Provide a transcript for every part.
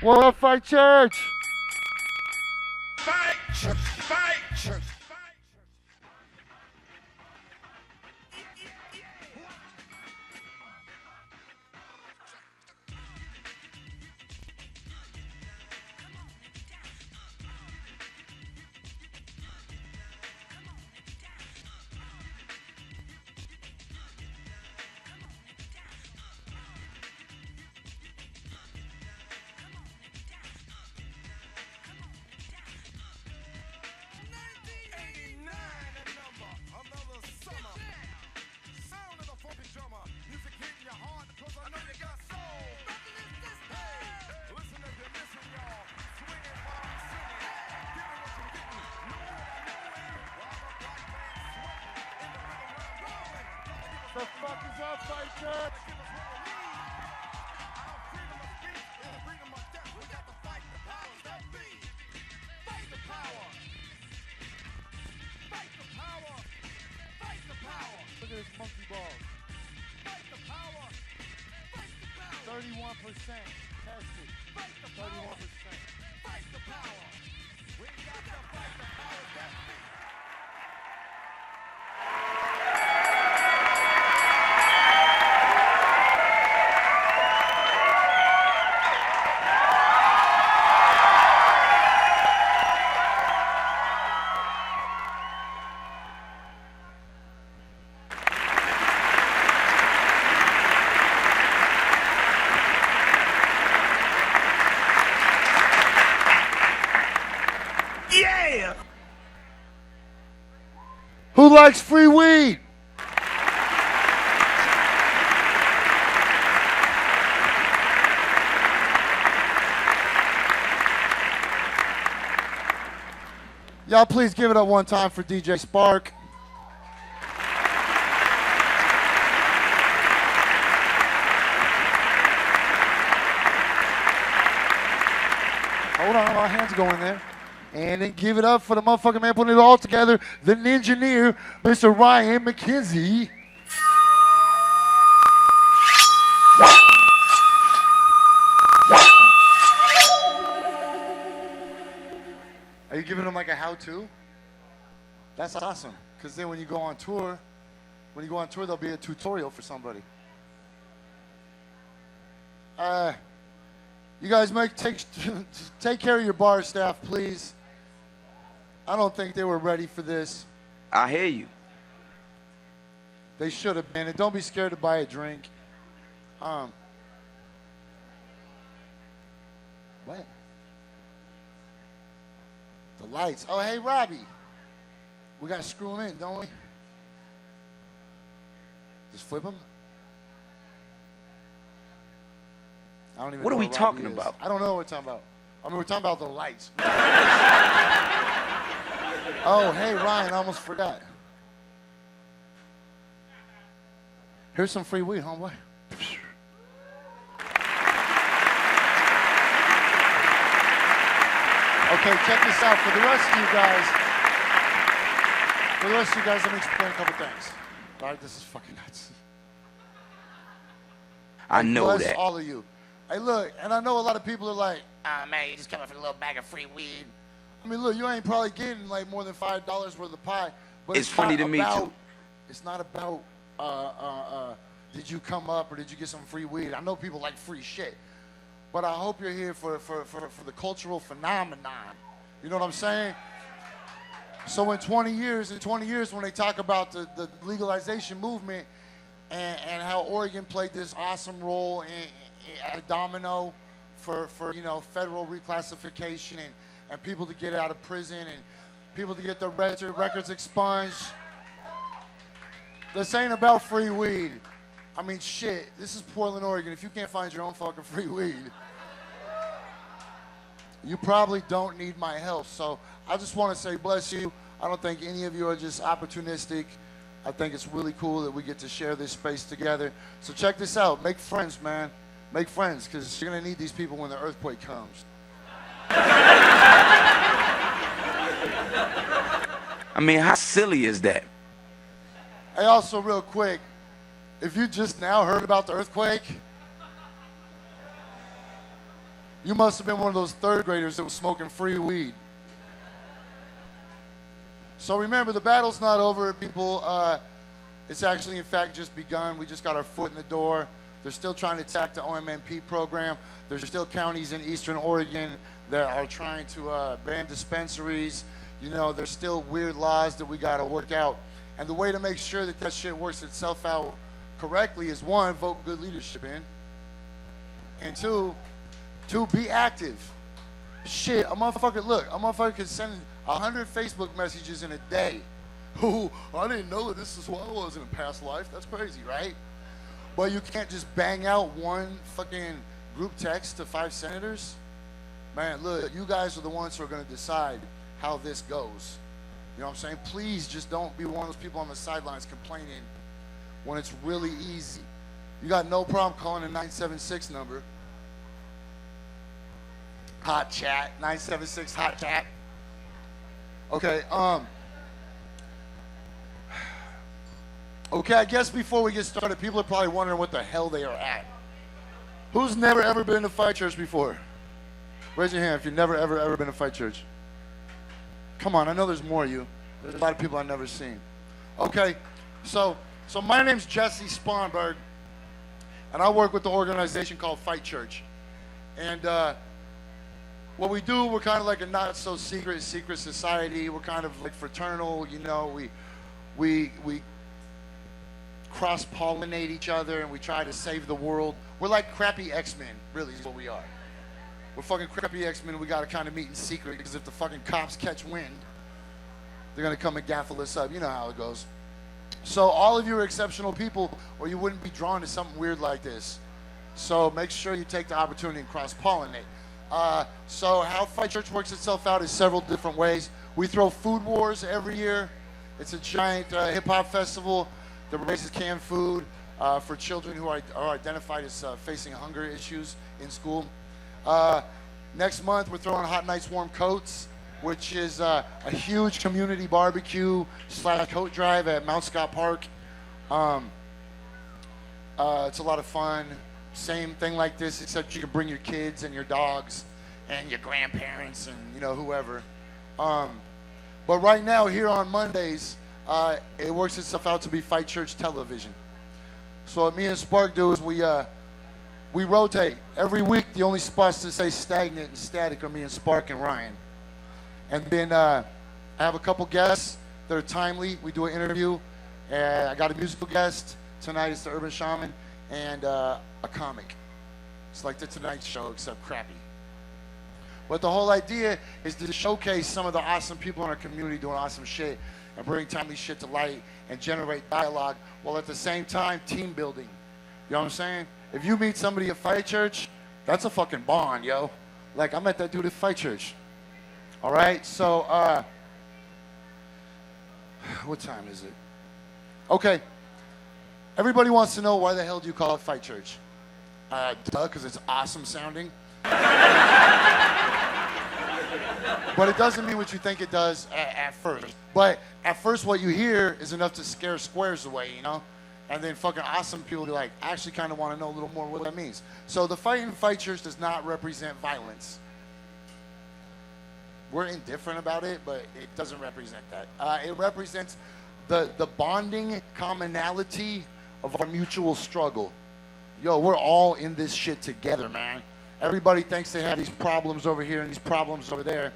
What up, Fight Church? Fight Church, Fight Church. The fuck is up, Fight Church? Look at this monkey balls. 31% tested. 31%. Fight the power. We got to fight the power. Yeah! Who likes free weed? Y'all please give it up one time for DJ Spark. Hold on, my hands go in there. And then give it up for the motherfucking man putting it all together, the engineer, Mr. Ryan McKenzie. Are you giving them like a how-to? That's awesome. Because then when you go on tour, there'll be a tutorial for somebody. You guys take care of your bar staff, please. I don't think they were ready for this. I hear you. They should have been. And don't be scared to buy a drink. What? The lights. Oh, hey, Robbie. We got to screw them in, don't we? Just flip them? I don't even What know are we Robbie talking is. about? I don't know what we're talking about. I mean, we're talking about the lights. Oh, hey, Ryan, I almost forgot. Here's some free weed, homeboy. Okay, check this out. For the rest of you guys, let me explain a couple things. All right, this is fucking nuts. I know Bless that. all of you. Hey, look, and I know a lot of people are like, man, you just coming for a little bag of free weed. I mean, look, you ain't probably getting like more than $5 worth of pie. But It's funny to me, too. It's not about, did you come up or did you get some free weed? I know people like free shit. But I hope you're here for the cultural phenomenon. You know what I'm saying? So in 20 years when they talk about the legalization movement and how Oregon played this awesome role as a domino for federal reclassification and people to get out of prison and people to get their records expunged. This ain't about free weed. I mean, shit, this is Portland, Oregon. If you can't find your own fucking free weed, you probably don't need my help. So I just want to say bless you. I don't think any of you are just opportunistic. I think it's really cool that we get to share this space together. So check this out. Make friends, man. Make friends, because you're going to need these people when the earthquake comes. I mean, how silly is that? Hey, also real quick, if you just now heard about the earthquake, You must have been one of those third graders that was smoking free weed. So remember, the battle's not over, people. It's actually, in fact, just begun. We just got our foot in the door. They're still trying to attack the OMMP program. There's still counties in eastern Oregon that are trying to ban dispensaries. You know, there's still weird laws that we got to work out. And the way to make sure that that shit works itself out correctly is, one, vote good leadership in. And two, be active. Shit, a motherfucker can send 100 Facebook messages in a day. Oh, I didn't know that this is who I was in a past life. That's crazy, right? But you can't just bang out one fucking group text to 5 senators. Man, look, you guys are the ones who are going to decide how this goes. You know what I'm saying? Please just don't be one of those people on the sidelines complaining when it's really easy. You got no problem calling a 976 number. Hot chat, 976 hot chat. Okay, okay, I guess before we get started, people are probably wondering what the hell they are at. Who's never ever been to Fight Church before? Raise your hand if you've never ever been to Fight Church. Come on, I know there's more of you. There's a lot of people I've never seen. Okay, so my name's Jessie Sponberg, and I work with the organization called Fight Church. And what we do, we're kind of like a not so secret society. We're kind of like fraternal, you know. We cross-pollinate each other, and we try to save the world. We're like crappy X-Men, really, is what we are. We're fucking crappy X-Men, and we got to kind of meet in secret, because if the fucking cops catch wind, they're going to come and gaffle us up. You know how it goes. So all of you are exceptional people, or you wouldn't be drawn to something weird like this. So make sure you take the opportunity and cross-pollinate. So how Fight Church works itself out is several different ways. We throw food wars every year. It's a giant hip-hop festival that raises canned food for children who are identified as facing hunger issues in school. Next month, we're throwing Hot Nights, Warm Coats, which is a huge community barbecue / coat drive at Mount Scott Park. It's a lot of fun. Same thing like this, except you can bring your kids and your dogs and your grandparents and, you know, whoever. But right now, here on Mondays, it works itself out to be Fight Church Television. So what me and Spark do is we rotate. Every week, the only spots that say stagnant and static are me and Spark and Ryan. And then I have a couple guests that are timely. We do an interview. I got a musical guest. Tonight it's the Urban Shaman and a comic. It's like the Tonight Show, except crappy. But the whole idea is to showcase some of the awesome people in our community doing awesome shit and bring timely shit to light and generate dialogue while at the same time team building. You know what I'm saying? If you meet somebody at Fight Church, that's a fucking bond, yo. Like, I met that dude at Fight Church. All right, so, what time is it? Okay. Everybody wants to know, why the hell do you call it Fight Church? Because it's awesome sounding. But it doesn't mean what you think it does at first. But at first, what you hear is enough to scare squares away, you know? And then fucking awesome people be like, I actually kind of want to know a little more what that means. So the Fight in Fight Church does not represent violence. We're indifferent about it, but it doesn't represent that. It represents the bonding commonality of our mutual struggle. Yo, we're all in this shit together, man. Everybody thinks they have these problems over here and these problems over there.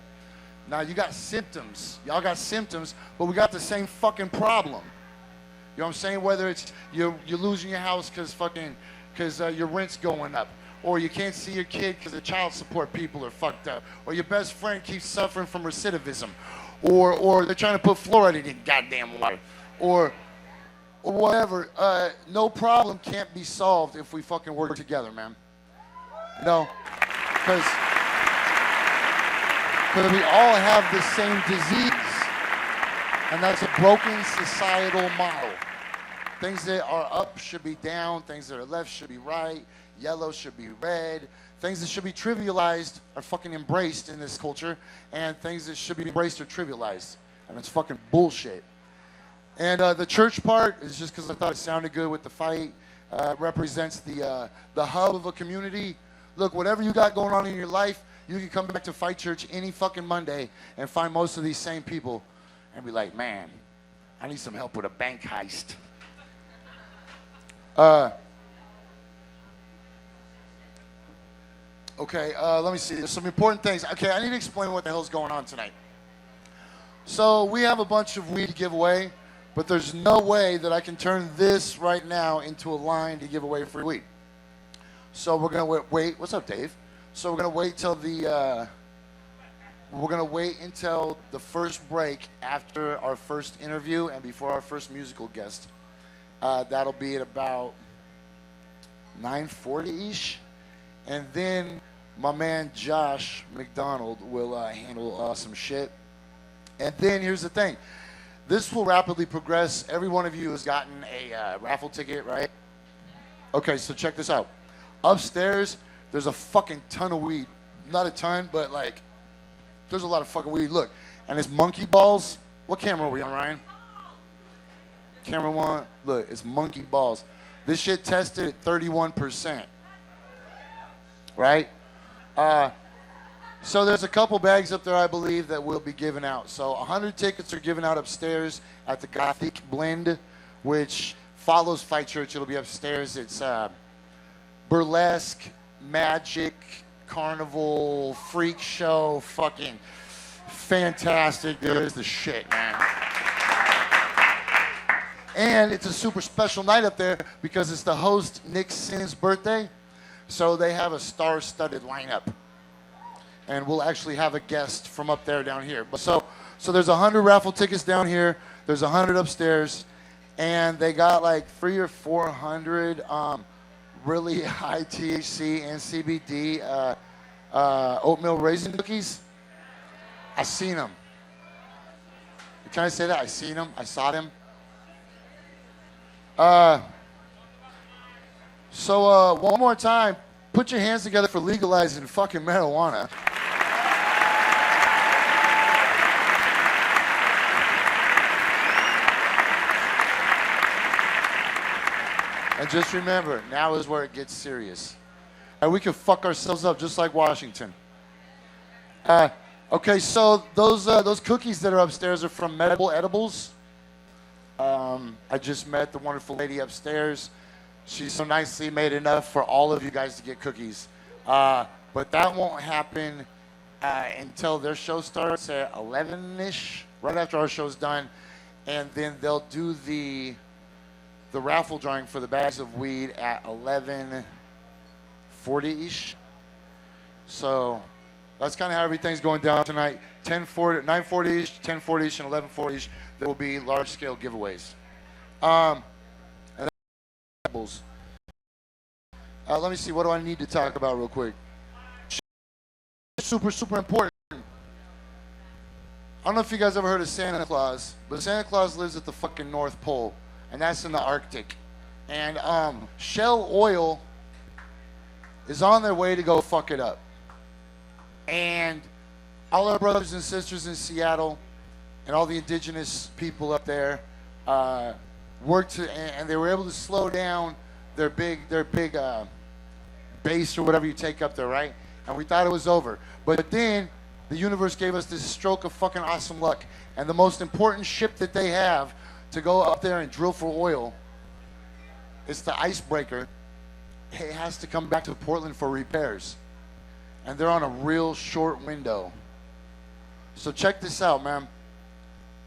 Now, you got symptoms. Y'all got symptoms, but we got the same fucking problem. You know what I'm saying? Whether it's you're losing your house because your rent's going up, or you can't see your kid because the child support people are fucked up, or your best friend keeps suffering from recidivism, or they're trying to put fluoride in your goddamn water, or whatever. No problem can't be solved if we fucking work together, man. You know, because we all have the same disease. And that's a broken societal model. Things that are up should be down. Things that are left should be right. Yellow should be red. Things that should be trivialized are fucking embraced in this culture. And things that should be embraced are trivialized. And it's fucking bullshit. And the church part is just because I thought it sounded good with the fight. Represents the hub of a community. Look, whatever you got going on in your life, you can come back to Fight Church any fucking Monday and find most of these same people and be like, man, I need some help with a bank heist. Okay, let me see. There's some important things. Okay, I need to explain what the hell's going on tonight. So we have a bunch of weed to give away, but there's no way that I can turn this right now into a line to give away free weed. So we're gonna wait. What's up, Dave? So we're gonna wait till the first break after our first interview and before our first musical guest. That'll be at about 9:40-ish. And then my man Josh McDonald will handle some shit. And then here's the thing. This will rapidly progress. Every one of you has gotten a raffle ticket, right? Okay, so check this out. Upstairs, there's a fucking ton of weed. Not a ton, but like, there's a lot of fucking weed. Look, and it's monkey balls. What camera are we on, Ryan? Camera one. Look, it's monkey balls. This shit tested at 31%. Right? So there's a couple bags up there, I believe, that we'll be giving out. So 100 tickets are given out upstairs at the Gothic Blend, which follows Fight Church. It'll be upstairs. It's burlesque, magic, carnival, freak show, fucking fantastic. There's the shit, man. And it's a super special night up there because it's the host, Nick Sinn's birthday. So they have a star-studded lineup. And we'll actually have a guest from up there down here. But so there's 100 raffle tickets down here. There's 100 upstairs. And they got like 300 or 400 really high THC and CBD oatmeal raisin cookies. I seen them. Can I say that? I seen them. I saw them. So one more time, put your hands together for legalizing fucking marijuana. And just remember, now is where it gets serious. And we can fuck ourselves up just like Washington. Okay, so those cookies that are upstairs are from Medical Edibles. I just met the wonderful lady upstairs. She's so nicely made enough for all of you guys to get cookies. But that won't happen until their show starts at 11-ish, right after our show's done. And then they'll do the raffle drawing for the bags of weed at 11:40-ish. So that's kind of how everything's going down tonight. 9:40-ish, 10:40-ish, and 11:40-ish. There will be large-scale giveaways. Let me see. What do I need to talk about real quick? Super, super important. I don't know if you guys ever heard of Santa Claus, but Santa Claus lives at the fucking North Pole, and that's in the Arctic. And Shell Oil is on their way to go fuck it up. And all our brothers and sisters in Seattle and all the indigenous people up there worked and they were able to slow down their big base or whatever you take up there, right? And we thought it was over. But then the universe gave us this stroke of fucking awesome luck. And the most important ship that they have to go up there and drill for oil, it's the Icebreaker. It has to come back to Portland for repairs. And they're on a real short window. So check this out, man.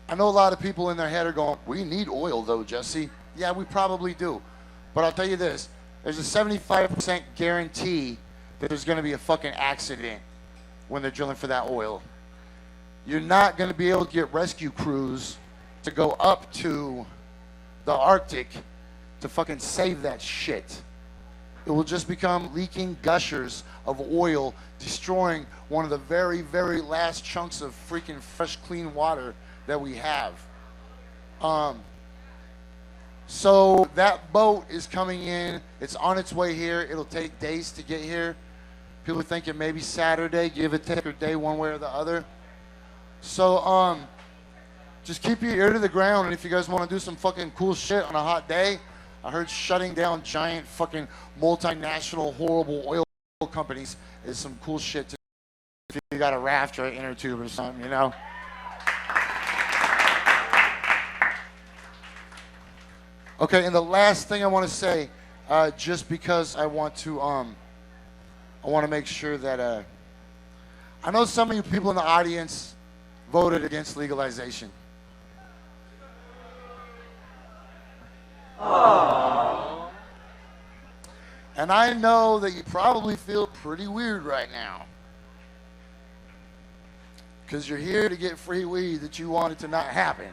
I know a lot of people in their head are going, we need oil though, Jessie. Yeah, we probably do. But I'll tell you this, there's a 75% guarantee that there's going to be a fucking accident when they're drilling for that oil. You're not going to be able to get rescue crews to go up to the Arctic to fucking save that shit. It will just become leaking gushers of oil, destroying one of the very, very last chunks of freaking fresh, clean water that we have. So that boat is coming in. It's on its way here. It'll take days to get here. People are thinking maybe Saturday, give it, take a day one way or the other. So just keep your ear to the ground, and if you guys want to do some fucking cool shit on a hot day, I heard shutting down giant fucking multinational horrible oil companies is some cool shit to if you got a raft or an inner tube or something, you know. Okay, and the last thing I want to say, just because I want to make sure that I know some of you people in the audience voted against legalization. Aww. And I know that you probably feel pretty weird right now. Because you're here to get free weed that you wanted to not happen.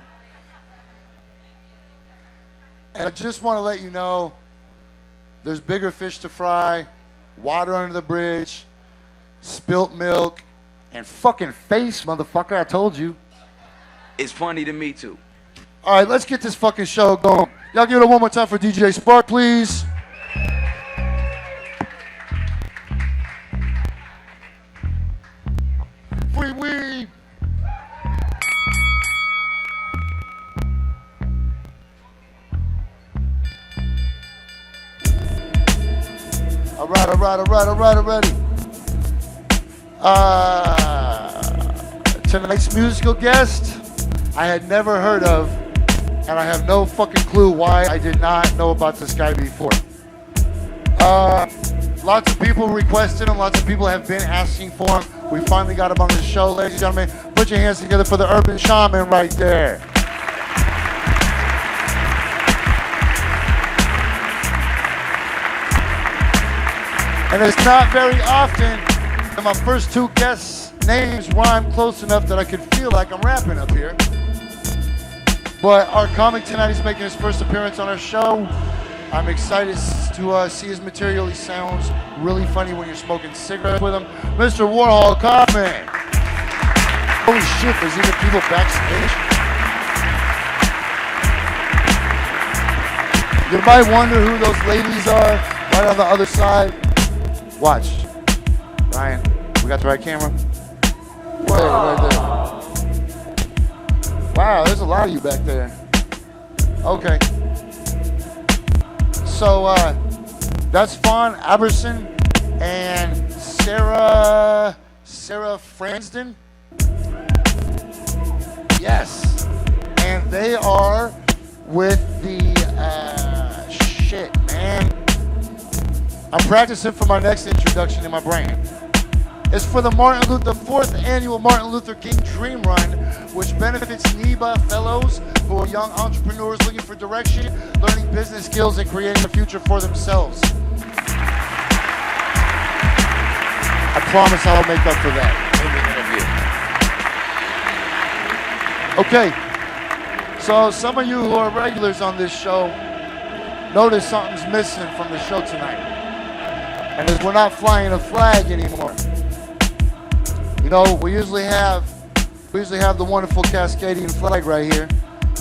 And I just want to let you know, there's bigger fish to fry, water under the bridge, spilt milk, and fucking face, motherfucker, I told you. It's funny to me, too. All right, let's get this fucking show going. Y'all give it one more time for DJ Spark, please. Free weed. Alrighty. Tonight's musical guest, I had never heard of, and I have no fucking clue why I did not know about this guy before. Lots of people requested him, lots of people have been asking for him. We finally got him on the show, ladies and gentlemen. Put your hands together for the Urban Shaman right there. And it's not very often that my first two guests' names rhyme close enough that I could feel like I'm rapping up here. But our comic tonight is making his first appearance on our show. I'm excited to see his material. He sounds really funny when you're smoking cigarettes with him. Mr. Warhol, Kaufman. Holy shit, there's even people backstage. You might wonder who those ladies are right on the other side. Watch. Ryan, we got the right camera? Right there. Wow, there's a lot of you back there. Okay. So, that's Fawn, Aberson, and Sara Frandsen. Yes. And they are with the, shit, man. I'm practicing for my next introduction in my brain. It's for the 4th annual Martin Luther King Dream Run, which benefits NEBA fellows who are young entrepreneurs looking for direction, learning business skills, and creating a future for themselves. I promise I'll make up for that in the interview. Okay, so some of you who are regulars on this show notice something's missing from the show tonight. And as we're not flying a flag anymore. You know, we usually have the wonderful Cascadian flag right here,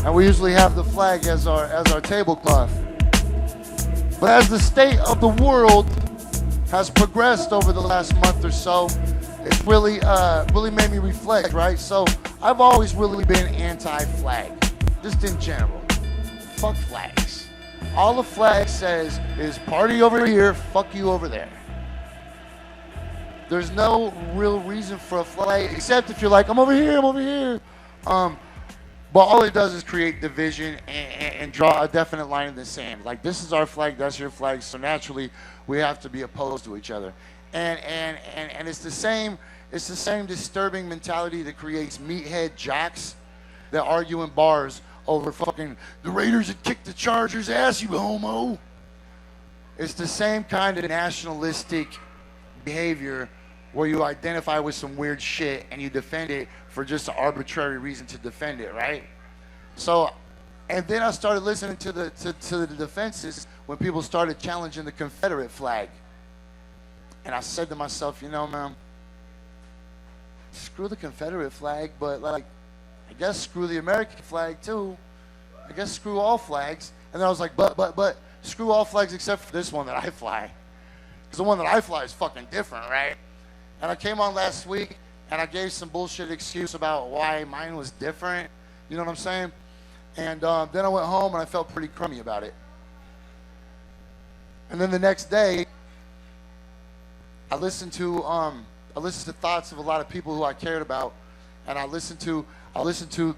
and we usually have the flag as our tablecloth. But as the state of the world has progressed over the last month or so, it's really made me reflect, right? So I've always really been anti-flag, just in general. Fuck flags. All the flag says is party over here, fuck you over there. There's no real reason for a flag, except if you're like, I'm over here. But all it does is create division and draw a definite line in the sand. Like, this is our flag, that's your flag, so naturally we have to be opposed to each other. And it's the same disturbing mentality that creates meathead jocks that argue in bars over fucking the Raiders had kicked the Chargers' ass, you homo. It's the same kind of nationalistic behavior where you identify with some weird shit and you defend it for just an arbitrary reason to defend it, right? So, and then I started listening to the defenses when people started challenging the Confederate flag. And I said to myself, you know, man, screw the Confederate flag, but like, I guess screw the American flag too. I guess screw all flags. And then I was like, but screw all flags except for this one that I fly. Because the one that I fly is fucking different, right? And I came on last week and I gave some bullshit excuse about why mine was different. You know what I'm saying? And then I went home and I felt pretty crummy about it. And then the next day, I listened to thoughts of a lot of people who I cared about, and I listened to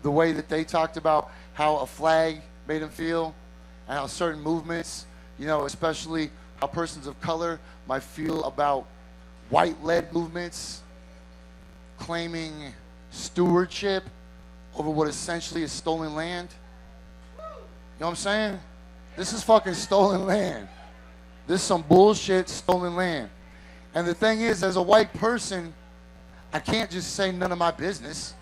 the way that they talked about how a flag made them feel, and how certain movements, you know, especially how persons of color might feel about white-led movements claiming stewardship over what essentially is stolen land. You know what I'm saying? This is fucking stolen land. This is some bullshit stolen land. And the thing is, as a white person, I can't just say none of my business,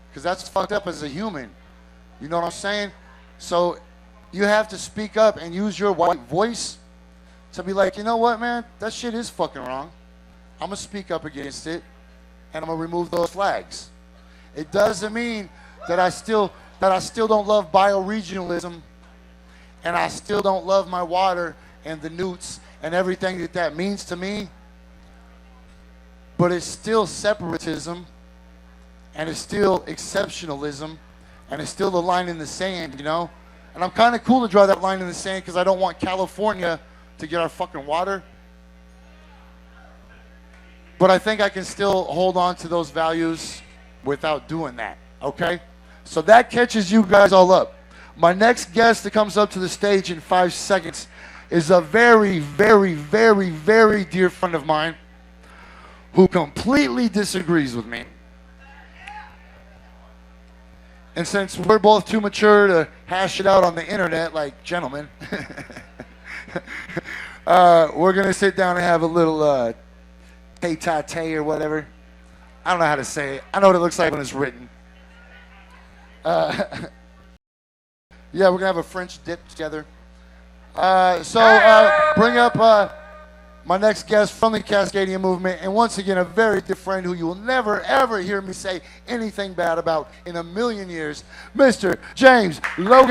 because that's fucked up as a human. You know what I'm saying? So you have to speak up and use your white voice to be like, you know what, man? That shit is fucking wrong. I'm going to speak up against it, and I'm going to remove those flags. It doesn't mean that I still don't love bioregionalism, and I still don't love my water and the newts and everything that means to me. But it's still separatism, and it's still exceptionalism, and it's still the line in the sand, you know? And I'm kind of cool to draw that line in the sand because I don't want California to get our fucking water. But I think I can still hold on to those values without doing that, okay? So that catches you guys all up. My next guest that comes up to the stage in 5 seconds is a very, very, very, very dear friend of mine who completely disagrees with me. And since we're both too mature to hash it out on the internet like gentlemen, we're going to sit down and have a little tete-a-tete or whatever. I don't know how to say it. I know what it looks like when it's written. Yeah, we're going to have a French dip together. So bring up my next guest from the Cascadian movement, and once again, a very dear friend who you will never, ever hear me say anything bad about in a million years, Mr. James Logan.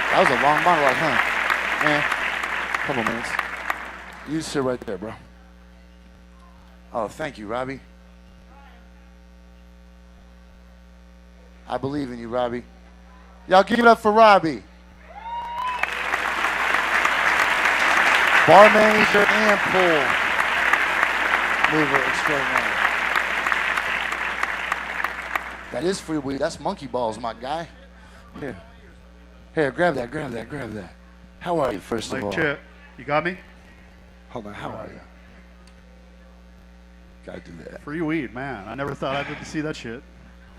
That was a long monologue, huh? Man, couple minutes. You sit right there, bro. Oh, thank you, Robbie. I believe in you, Robbie. Y'all give it up for Robbie. Bar manager and pool mover extraordinary. That is free weed. That's monkey balls, my guy. Here, grab that. How are you, first of all? Chip, you got me? Hold on, how are you? Gotta do that. Free weed, man. I never thought I'd get to see that shit.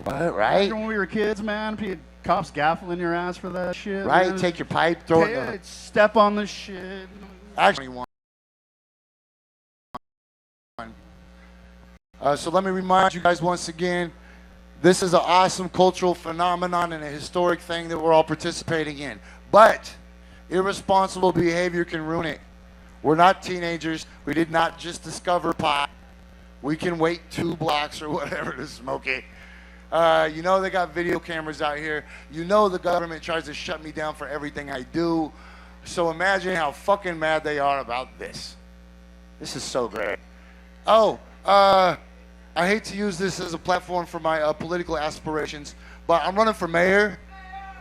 What, right? Remember when we were kids, man? Cops gaffling your ass for that shit. Right? Man. Take your pipe, throw it. Step on the shit. Actually, so let me remind you guys once again, this is an awesome cultural phenomenon and a historic thing that we're all participating in. But irresponsible behavior can ruin it. We're not teenagers. We did not just discover pot. We can wait 2 blocks or whatever to smoke it. You know they got video cameras out here. You know the government tries to shut me down for everything I do. So imagine how fucking mad they are about this. This is so great. Oh, I hate to use this as a platform for my political aspirations, but I'm running for mayor.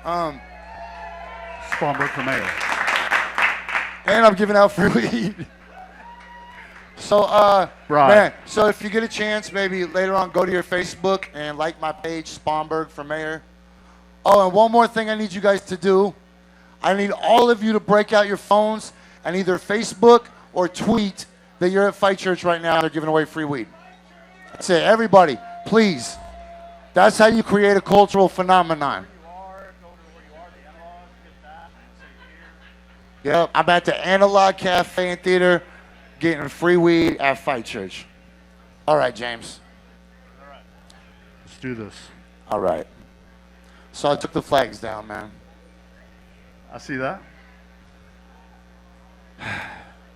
Sponberg for mayor. And I'm giving out free weed. So, right. Man, so if you get a chance, maybe later on, go to your Facebook and like my page, Sponberg for mayor. Oh, and one more thing I need you guys to do. I need all of you to break out your phones and either Facebook or tweet that you're at Fight Church right now. They're giving away free weed. That's it. Everybody, please. That's how you create a cultural phenomenon. Yep, I'm at the Analog Cafe and Theater getting free weed at Fight Church. All right, James. All right. Let's do this. All right. So I took the flags down, man. I see that.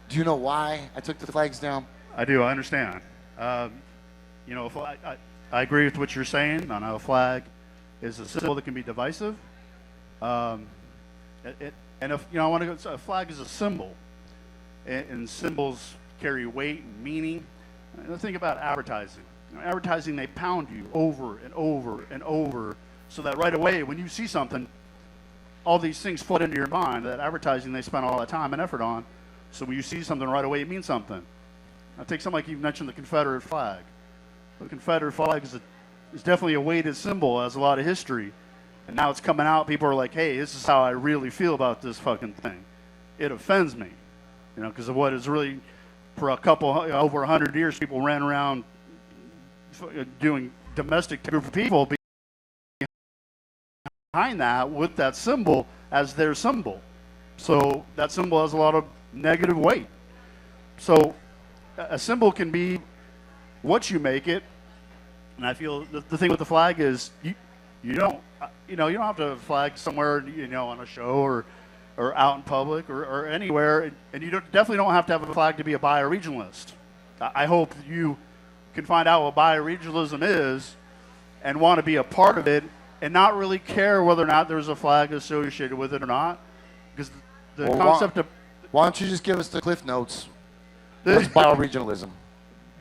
Do you know why I took the flags down? I do. I understand. You know, I agree with what you're saying. I know a flag is a symbol that can be divisive. And if you know, I want to go. A flag is a symbol, and symbols carry weight and meaning. Think about advertising. You know, advertising, they pound you over and over and over, so that right away when you see something, all these things flood into your mind, that advertising they spend all that time and effort on. So when you see something right away, it means something. I take something like you mentioned, the Confederate flag. The Confederate flag is definitely a weighted symbol, has a lot of history. And now it's coming out, people are like, hey, this is how I really feel about this fucking thing. It offends me, because of what is really, for over 100 years, people ran around doing domestic to a group of people behind that with that symbol as their symbol. So that symbol has a lot of negative weight. So a symbol can be what you make it, and I feel the thing with the flag is you don't have to have a flag somewhere on a show or out in public or anywhere, and you definitely don't have to have a flag to be a bioregionalist. I hope you can find out what bioregionalism is and want to be a part of it and not really care whether or not there's a flag associated with it or not, because the concept of... Why don't you just give us the cliff notes? What's bioregionalism?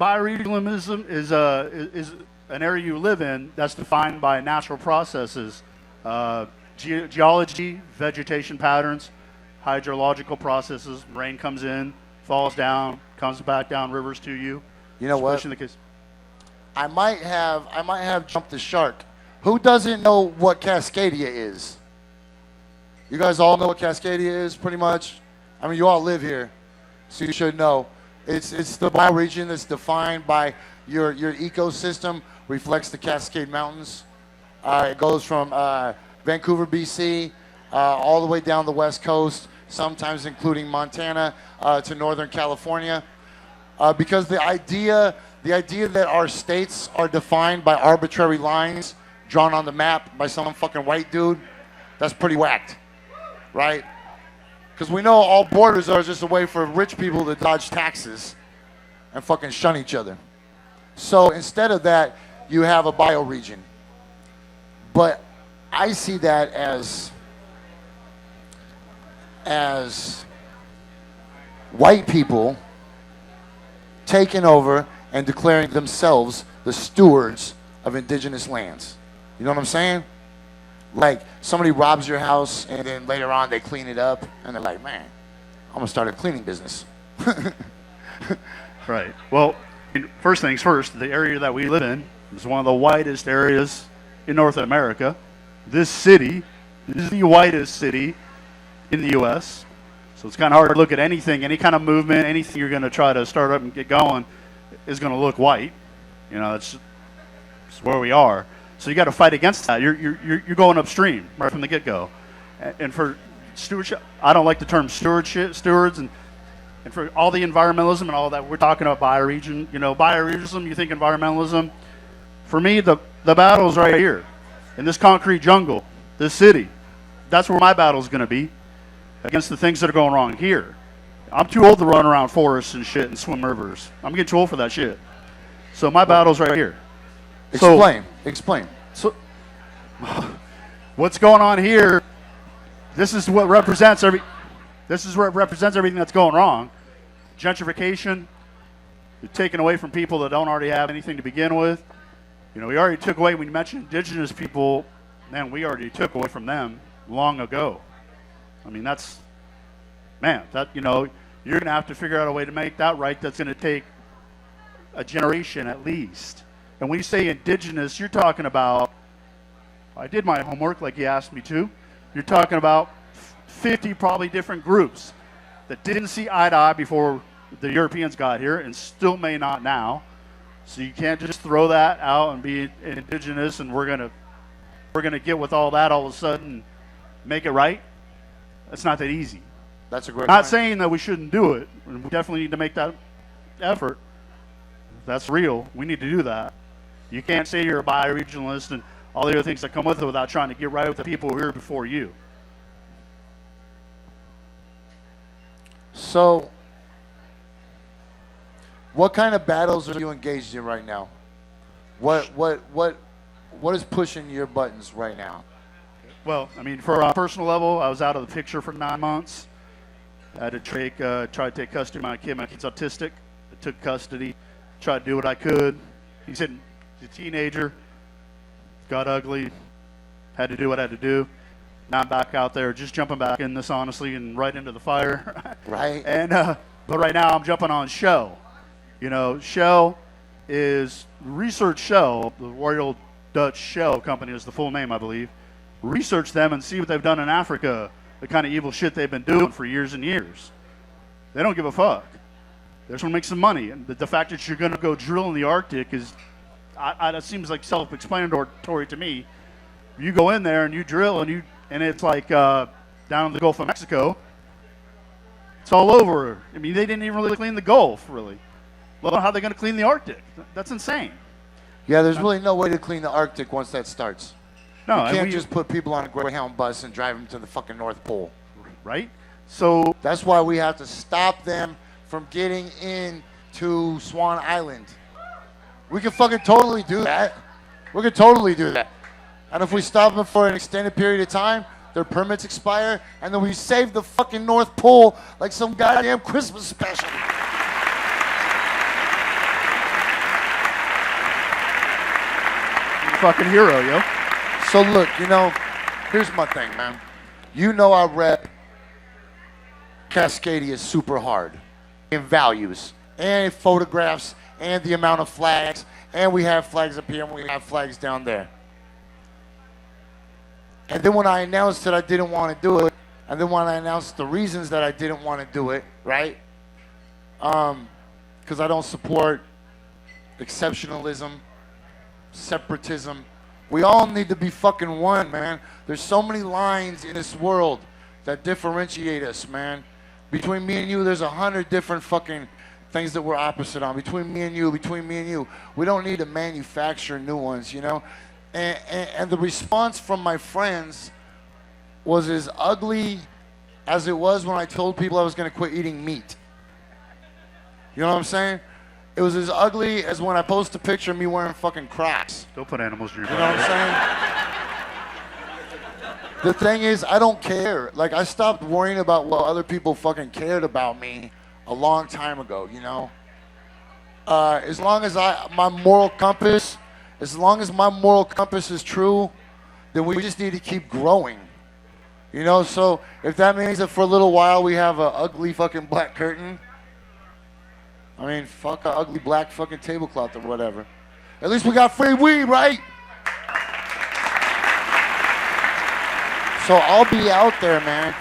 Bioregionalism is an area you live in that's defined by natural processes, geology, vegetation patterns, hydrological processes. Rain comes in, falls down, comes back down rivers to you. You know what? I might have jumped the shark. Who doesn't know what Cascadia is? You guys all know what Cascadia is, pretty much. I mean, you all live here, so you should know. It's the bioregion that's defined by your ecosystem, reflects the Cascade Mountains. It goes from Vancouver, BC, all the way down the west coast, sometimes including Montana to Northern California. Because the idea that our states are defined by arbitrary lines drawn on the map by some fucking white dude, that's pretty whacked, right? Because we know all borders are just a way for rich people to dodge taxes and fucking shun each other. So instead of that, you have a bioregion. But I see that as white people taking over and declaring themselves the stewards of indigenous lands. You know what I'm saying? Like, somebody robs your house, and then later on they clean it up, and they're like, man, I'm going to start a cleaning business. Right. Well, first things first, the area that we live in is one of the whitest areas in North America. This city is the whitest city in the U.S., so it's kind of hard to look at anything, any kind of movement, anything you're going to try to start up and get going is going to look white. It's where we are. So you got to fight against that. You're going upstream right from the get-go. And for stewardship, I don't like the term stewards, and for all the environmentalism and all that, we're talking about bioregion. Bioregionalism, you think environmentalism. For me, the battle's right here, in this concrete jungle, this city. That's where my battle's going to be, against the things that are going wrong here. I'm too old to run around forests and shit and swim rivers. I'm getting too old for that shit. So my battle's right here. Explain. So, what's going on here? This is what represents everything that's going wrong. Gentrification. You're taking away from people that don't already have anything to begin with. We already took away, when you mentioned indigenous people, man, we already took away from them long ago. I mean, you're going to have to figure out a way to make that right. That's going to take a generation at least. And when you say indigenous, you're talking about, I did my homework like you asked me to, you're talking about 50 probably different groups that didn't see eye to eye before the Europeans got here and still may not now. So you can't just throw that out and be indigenous and we're gonna get with all that all of a sudden, make it right. That's not that easy. That's a great Not point. saying that we shouldn't do it. We definitely need to make that effort. That's real. We need to do that. You can't say you're a bioregionalist and all the other things that come with it without trying to get right with the people who are here before you. So, what kind of battles are you engaged in right now? What is pushing your buttons right now? Well, I mean, for a personal level, I was out of the picture for 9 months. I had to try to take custody of my kid. My kid's autistic. I took custody, tried to do what I could. He's a teenager, got ugly, had to do what I had to do. Now I'm back out there, just jumping back in this honestly, and right into the fire. Right. And but right now I'm jumping on Shell. You know, Shell is Research Shell, the Royal Dutch Shell Company is the full name, I believe. Research them and see what they've done in Africa, the kind of evil shit they've been doing for years and years. They don't give a fuck. They just want to make some money. And the fact that you're going to go drill in the Arctic is, it seems like self-explanatory to me. You go in there and you drill and it's like down in the Gulf of Mexico. It's all over. I mean, they didn't even really clean the Gulf, really. Well, how are they going to clean the Arctic? That's insane. Yeah, there's really no way to clean the Arctic once that starts. No, you can't just put people on a Greyhound bus and drive them to the fucking North Pole. Right? So that's why we have to stop them from getting into Swan Island. We can fucking totally do that. We can totally do that. And if we stop them for an extended period of time, their permits expire, and then we save the fucking North Pole like some goddamn Christmas special. Fucking hero, yo. So look, you know, here's my thing, man. You know I rep Cascadia super hard in values and photographs and the amount of flags, and we have flags up here and we have flags down there. And then when I announced that I didn't want to do it, and then when I announced the reasons that I didn't want to do it, right? Because I don't support exceptionalism, separatism. We all need to be fucking one, man. There's so many lines in this world that differentiate us, man. Between me and you, there's 100 different fucking things that we're opposite on. Between me and you, we don't need to manufacture new ones, you know? And the response from my friends was as ugly as it was when I told people I was going to quit eating meat. You know what I'm saying? It was as ugly as when I post a picture of me wearing fucking Crocs. Don't put animals in your You know what I'm saying? The thing is, I don't care. Like, I stopped worrying about what other people fucking cared about me a long time ago, you know? As long as my moral compass is true, then we just need to keep growing. You know, so if that means that for a little while we have an ugly fucking black curtain, I mean, fuck an ugly black fucking tablecloth or whatever. At least we got free weed, right? So I'll be out there, man.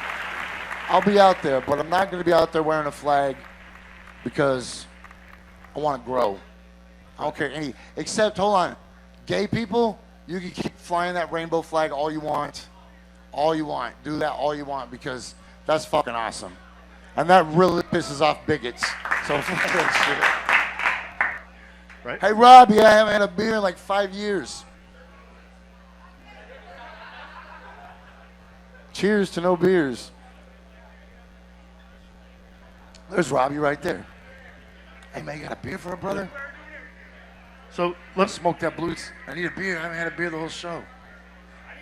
I'll be out there, but I'm not going to be out there wearing a flag because I want to grow. I don't care any, except, hold on, gay people, you can keep flying that rainbow flag all you want. All you want. Do that all you want because that's fucking awesome. And that really pisses off bigots. So fuck that shit. Right? Hey, Robbie, I haven't had a beer in like 5 years. Cheers to no beers. There's Robbie right there. Hey, man, you got a beer for a brother? So Let's smoke that blue. I need a beer. I haven't had a beer the whole show.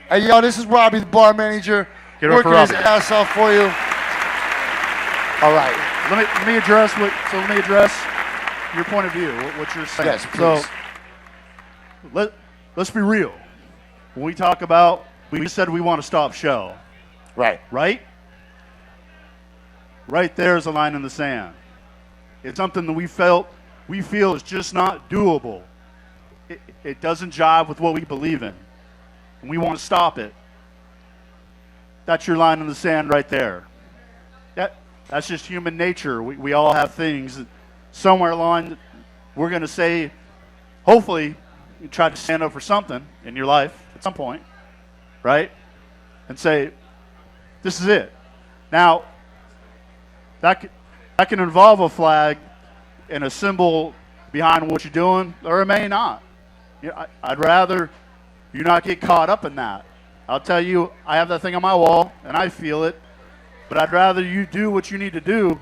Hey, yo, this is Robbie, the bar manager. Get up for working his Robbie. ass off for you. All right. Let me address your point of view, what you're saying. Yes, please. So let's be real. When we talk about, we said we want to stop Shell, Right. right? Right there's a line in the sand. It's something that we feel is just not doable. It doesn't jive with what we believe in. And we want to stop it. That's your line in the sand right there. That's just human nature. We all have things that somewhere along we're going to say, hopefully, you try to stand up for something in your life at some point, right? And say, this is it. Now, that can involve a flag and a symbol behind what you're doing, or it may not. You know, I'd rather you not get caught up in that. I'll tell you, I have that thing on my wall, and I feel it, but I'd rather you do what you need to do,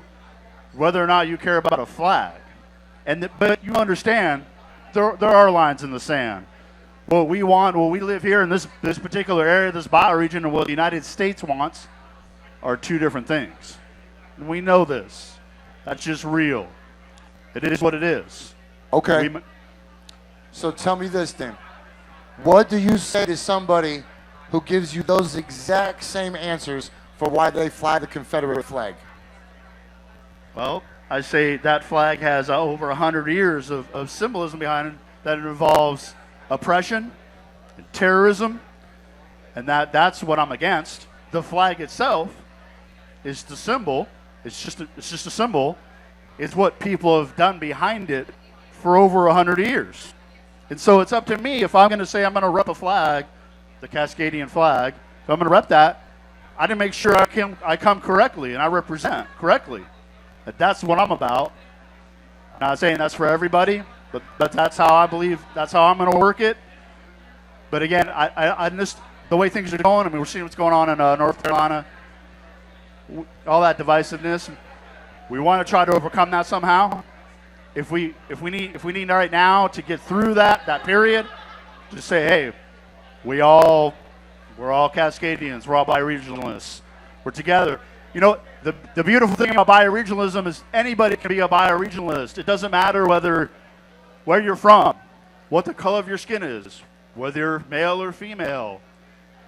whether or not you care about a flag. But you understand, there are lines in the sand. What we live here in this particular area, this bioregion, and what the United States wants are two different things. And we know this. That's just real. It is what it is. Okay. So tell me this then. What do you say to somebody who gives you those exact same answers for why they fly the Confederate flag? Well, I say that flag has over 100 years of symbolism behind it that it involves oppression and terrorism, and that's what I'm against. The flag itself is the symbol. It's just a symbol. It's what people have done behind it for over 100 years. And so it's up to me if I'm going to say I'm going to rep a flag, the Cascadian flag. If I'm going to rep that, I didn't make sure I come correctly and I represent correctly. That's what I'm about. I'm not saying that's for everybody, but that's how I believe. That's how I'm going to work it. But again, I just the way things are going. I mean, we're seeing what's going on in North Carolina. All that divisiveness. We want to try to overcome that somehow. If we need right now to get through that period, just say, hey, we're all Cascadians. We're all bioregionalists. We're together. You know, the beautiful thing about bioregionalism is anybody can be a bioregionalist. It doesn't matter where you're from, what the color of your skin is, whether you're male or female.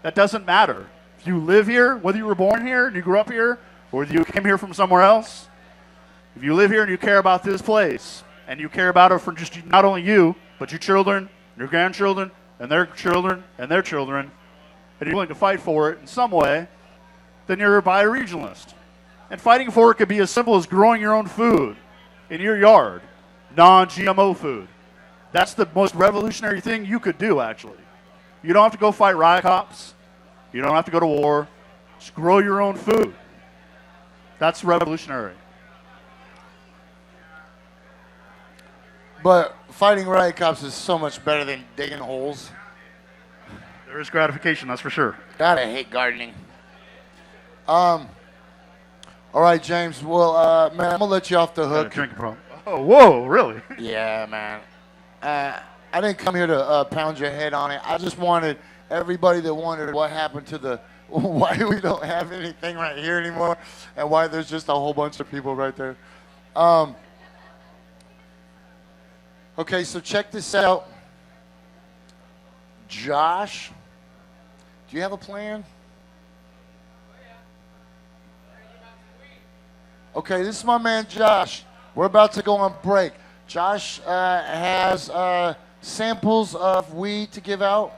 That doesn't matter. If you live here, whether you were born here and you grew up here, or whether you came here from somewhere else, if you live here and you care about this place, and you care about it for just not only you, but your children, your grandchildren, and their children, and their children, and you're willing to fight for it in some way, then you're a bioregionalist. And fighting for it could be as simple as growing your own food in your yard, non-GMO food. That's the most revolutionary thing you could do, actually. You don't have to go fight riot cops. You don't have to go to war. Just grow your own food. That's revolutionary. But fighting riot cops is so much better than digging holes. There is gratification, that's for sure. God, I hate gardening. All right, James. Well, man, I'm gonna let you off the hook. Drinking problem. Oh, whoa, really? Yeah, man. I didn't come here to pound your head on it. I just wanted everybody that wondered what happened to why we don't have anything right here anymore, and why there's just a whole bunch of people right there. Okay, so check this out. Josh, do you have a plan? Okay, this is my man Josh. We're about to go on break. Josh has samples of weed to give out.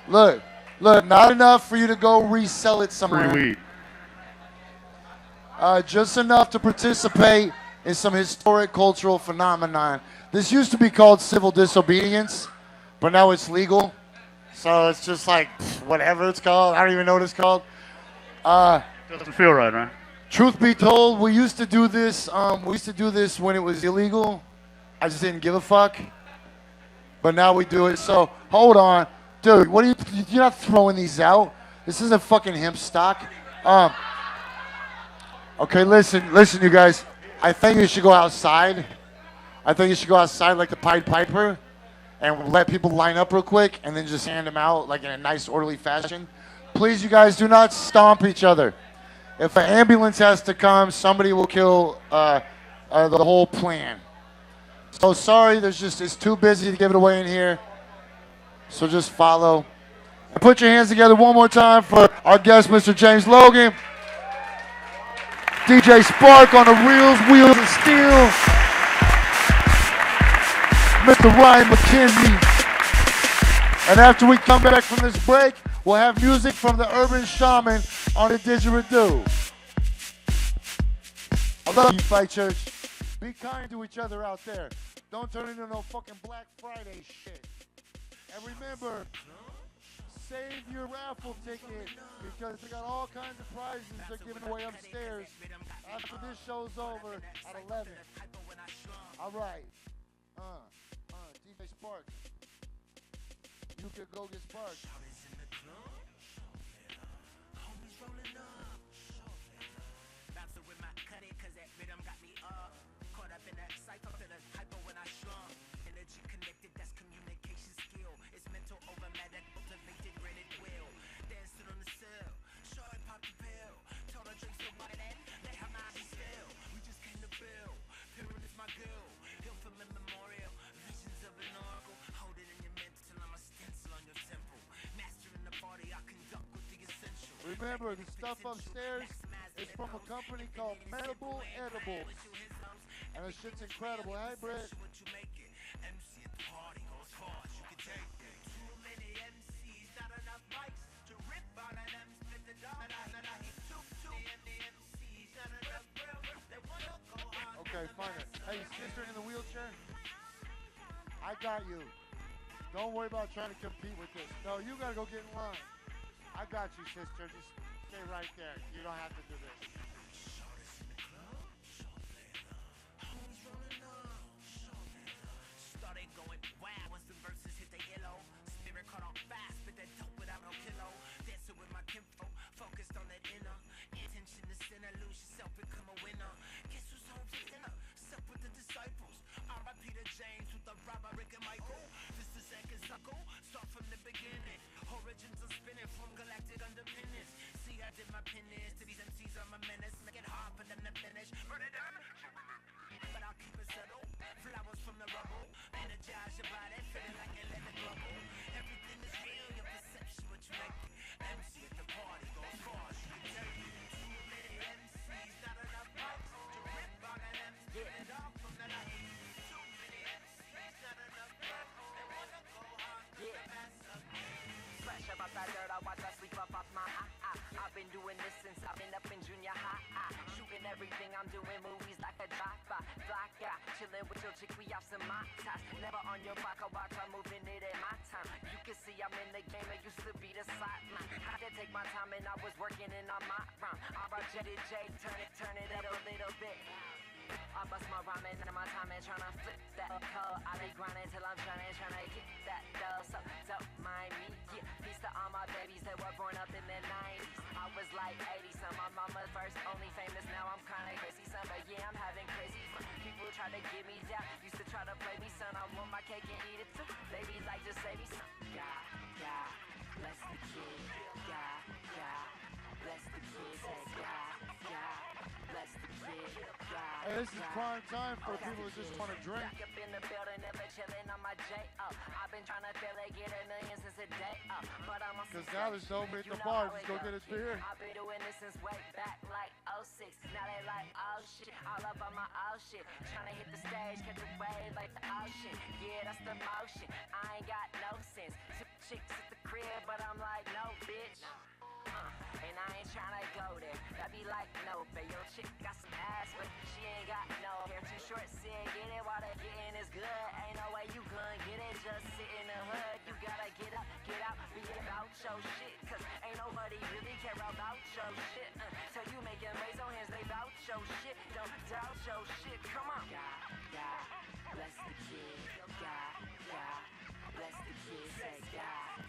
Look, not enough for you to go resell it somewhere. Free weed. Just enough to participate in some historic cultural phenomenon. This used to be called civil disobedience, but now it's legal. So it's just like, whatever it's called. I don't even know what it's called. Doesn't feel right, man. Truth be told, we used to do this. We used to do this when it was illegal. I just didn't give a fuck. But now we do it. So hold on, dude. What are you're not throwing these out? This isn't fucking hemp stock. Okay, listen, you guys. I think you should go outside. I think you should go outside like the Pied Piper, and let people line up real quick, and then just hand them out like in a nice, orderly fashion. Please, you guys, do not stomp each other. If an ambulance has to come, somebody will kill the whole plan. So sorry, it's too busy to give it away in here. So just follow. And put your hands together one more time for our guest, Mr. James Logan. DJ Spark on the reels, wheels of steel. Mr. Ryan McKenzie. And after we come back from this break, we'll have music from the Urban Shaman on the didgeridoo. I love you, Fight Church. Be kind to each other out there. Don't turn into no fucking Black Friday shit. And remember, save your raffle ticket because they got all kinds of prizes they're giving away upstairs after this show's over at 11. All right. DJ Sparks. You could go get Sparks. Hold it in your mental, I'm a stencil on your temple. Mastering the party, Remember, the stuff upstairs is from a company called Medible Edibles. And the shit's incredible. Hey, Britt. MC at the party goes far as you can take it. Too many MCs, not enough mics to rip all of them, split the dog. Too many MCs, not enough real. They wanna go hard. Okay, fine it. Hey, sister in the wheelchair. I got you. Don't worry about trying to compete with this. No, you gotta go get in line. I got you, sister. Just stay right there. You don't have to do this. Started going wild once the verses hit the yellow. Spirit caught on fast, but that dope without no pillow. Dancing with my kinfolk, focused on that inner. Intention to sinner, lose yourself, become a winner. Guess who's home for dinner? Sup with the disciples. R.I.P. to James with the robber, Rick and Michael. This the second cycle, start from the beginning. Origins are spinning from galactic underpinnings. See, I did my penance to these MCs, I'm a menace. Make it hard for them to finish. Burn it down. But I'll keep it subtle. Flowers from the rubble. Energize your body, feeling like you let it bubble. Everything is real, your perception, what you make it. MC at the party goes far as you can take it. Too many MCs, not enough mics to rip all of them, spit it off from the light. Too many MCs, not enough mics. They wanna go hard, the mass up. Fresh about that dirt, I watch I sleep up off my I've been doing this since I've been up in junior high. Shooting everything, I'm doing movies like a drive-by. Black guy, chilling with your chick, we off some my ties. Never on your block, I watch, I'm moving it at my time. You can see I'm in the game, I used to be the sideline. Had to take my time and I was working in on my rhyme. I brought J, turn it up a little bit. I bust my rhyme and my time and tryna flip that code. I be grinding till I'm tryna get that dough. So don't mind me, yeah. Peace to all my babies that were born up in the 90s. I was like 80, so my mama first only famous. Now I'm kinda crazy, son, but yeah, I'm having crazy fun. People try to get me down, used to try to play me, son. I want my cake and eat it too. Baby, like just save me some. God, bless the kid. God, bless the kid. Say God. Bless the kid, Hey, this is prime time for people who just want to drink. Back up in the building, never chilling on my J. I've been trying to feel like get $1 million since a day. But I'm on. Because now there's nobody at the bar. Just go get a beer. I've been doing this since way back like 06. Now they like, oh shit, all up on my oh shit. Trying to hit the stage, catch a wave like the ocean. Yeah, that's the motion. I ain't got no sense. Two chicks at the crib, but I'm like, no bitch. And I ain't tryna go there. That be like, no, but your chick got some ass, but she ain't got no hair. Too short, said get it while they getting is good. Ain't no way you gonna get it, just sit in the hood. You gotta get up, get out, be about your shit. Cause ain't nobody really care about your shit. So you making raise on hands, they bout your shit. Don't doubt your shit, come on. God, bless the kid. God, bless the kid. Say God,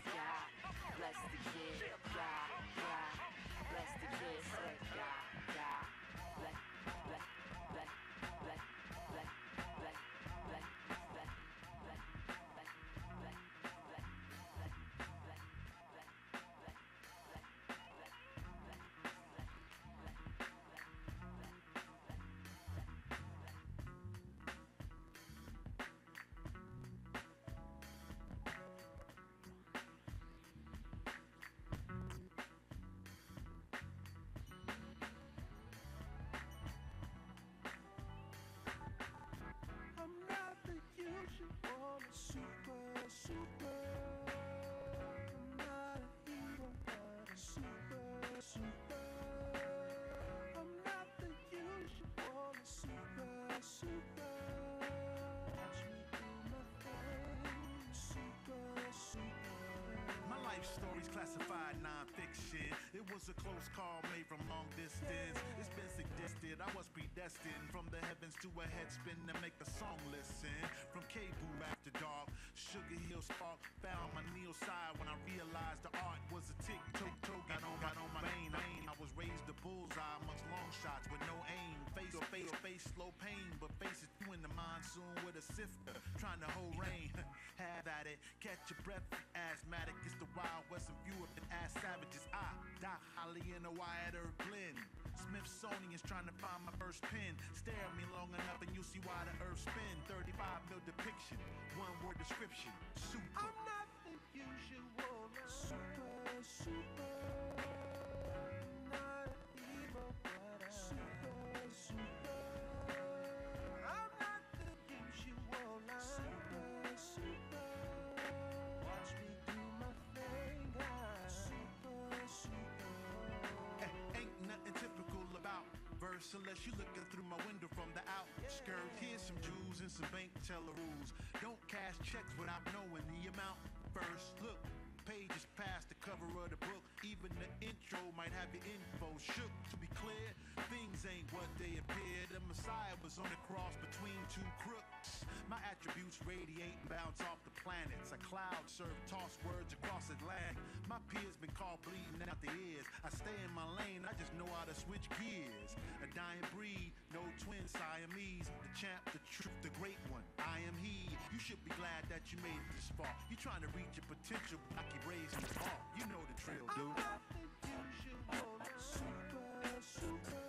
bless the kid. God, bless the kid. Say God, bless. I'm not the usual super. I'm not a hero, but a super. I'm not the usual super. Watch me do my thing, super. My life story's classified non-fiction. It was a close call made from long distance. It's been suggested I was predestined from the heavens to a head spin to make the song listen. From K-Boo after dark, Sugar Hill spark, found my Neo side when I realized the art was a tick-toe-toe. Got on my vein. I was raised a bullseye amongst long shots with no aim. Face to face, slow pain, but faces you in the monsoon with a sifter, trying to hold rain. Have at it, catch your breath, asthmatic. It's the Wild West of Europe and ass savages. I die highly in a Wyatt Earp blend. Smithsonian's trying to find my first pen. Stare at me long enough and you'll see why the earth spin. 35 mil depiction, one word description. Super. I'm not the usual super. verse unless you're looking through my window from the outskirts. Here's some jewels and some bank teller rules. Don't cash checks without knowing the amount first. Look, pages past the cover of the book. Even the intro might have your info shook. To be clear, things ain't what they appear. The Messiah was on the cross between two crooks. My attributes radiate and bounce off the planets. A cloud serve toss words across Atlantic. My peers been called bleeding out the ears. I stay in my lane, I just know how to switch gears. A dying breed, no twin Siamese. The champ, the truth, the great one, I am he. You should be glad that you made it this far. You trying to reach your potential, I keep raising the bar. You know the drill, dude. I'm not the usual super.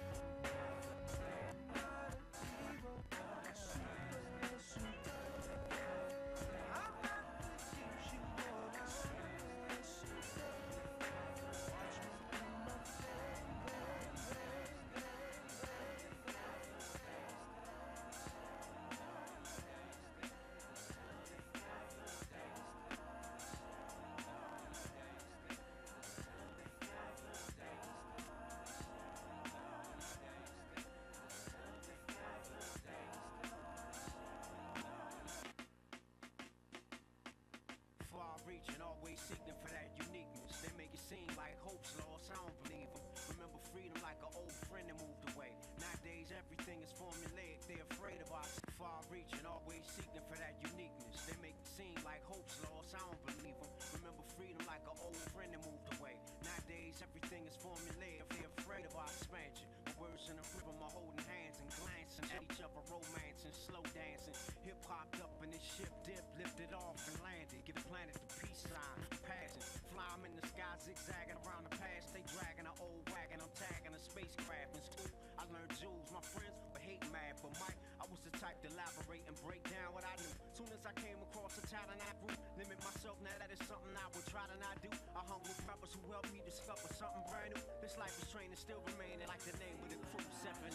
Far-reaching, always seeking for that uniqueness. They make it seem like hope's lost, I don't believe them. Remember freedom like an old friend that moved away. Nowadays everything is formulaic, they're afraid of us. Far-reaching, always seeking for that uniqueness. They make it seem like hope's lost, I don't believe them. Remember freedom like an old friend that moved away. Nowadays everything is formulaic, they're afraid of our expansion. My words in the rhythm are holding hands and glancing at each other, romancing, slow dancing. Hip hopped up and this ship dipped, lifted off and landed. Give the planet the peace sign, passing. Fly 'em in the sky, zigzagging around the past. They dragging an old wagon, I'm tagging a spacecraft. In school, I learned jewels, my friends were hate mad. But Mike, I was the type to elaborate and break down what I knew. Soon as I came across a talent I grew, limit myself, now that is something I would try to not do. I hung with rappers who helped me discover something brand new. This life is training, still remaining like the name of the crew. 78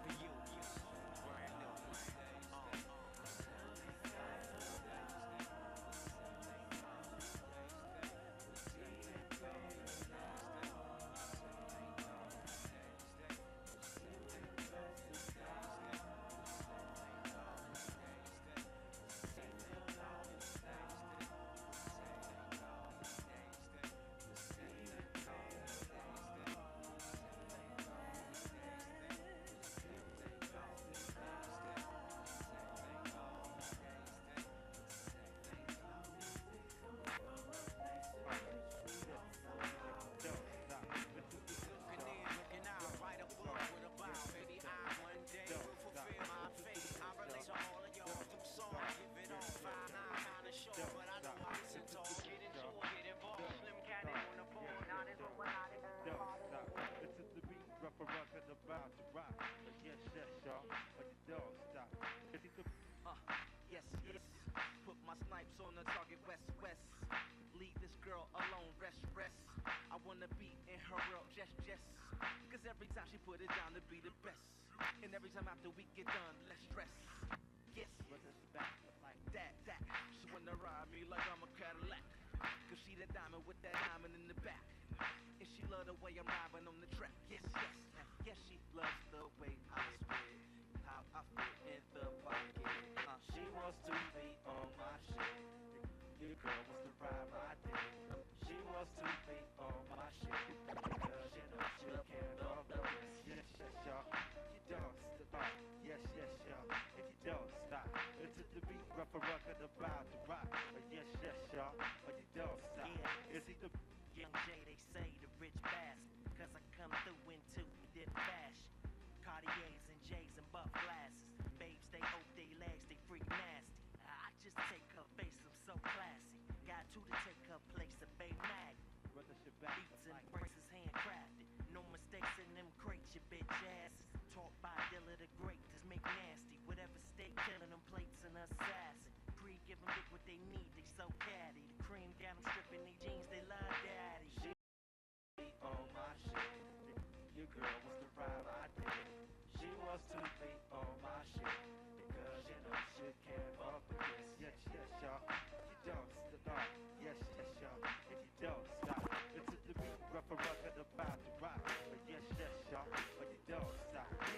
for you. Brand new. Yes, yes. Put my snipes on the target, west, west. Leave this girl alone, rest, rest. I wanna be in her world, just. Cause every time she put it down to be the best. And every time after we get done, less stress. Yes, but it's back like that. She wanna ride me like I'm a Cadillac. Cause she the diamond with that diamond in the back. And she love the way I'm driving on the track. Yes, she loves the way I spit. How I fit in the pocket. She wants to be on my shit. Your girl wants to ride my dick. She wants to be on my shit. Because you know she can't off the wrist. Yes, y'all. You don't stop. Yes, y'all. If you don't stop, it's the beat, rough a rock and about to rock. Yes, y'all. But you don't stop. Yeah. Is he the Young J, they say the rich bastard. Cause I come through in two dip fashion. Cartiers and J's and buff glasses. Babes, they ope they legs, they freak nasty. I just take her face, I'm so classy. Got two to take her place, a Bay Mag. brother shit back? Beats and braces handcrafted. No mistakes in them crates, you bitch asses. Taught by Dilla the Great, just make nasty. Whatever state killing them plates and assassin. Pre give them dick what they need, they so catty. The cream got them stripping they jeans, they love daddy. She be on my shit. Your girl wants to ride my dick. She wants to be on my shit. Because you know she can't fuck with this. Yes, y'all. You don't stop. Yes, y'all. If you don't stop, it's the beat, rough a rock and about to rock. Yes, y'all. But you don't stop.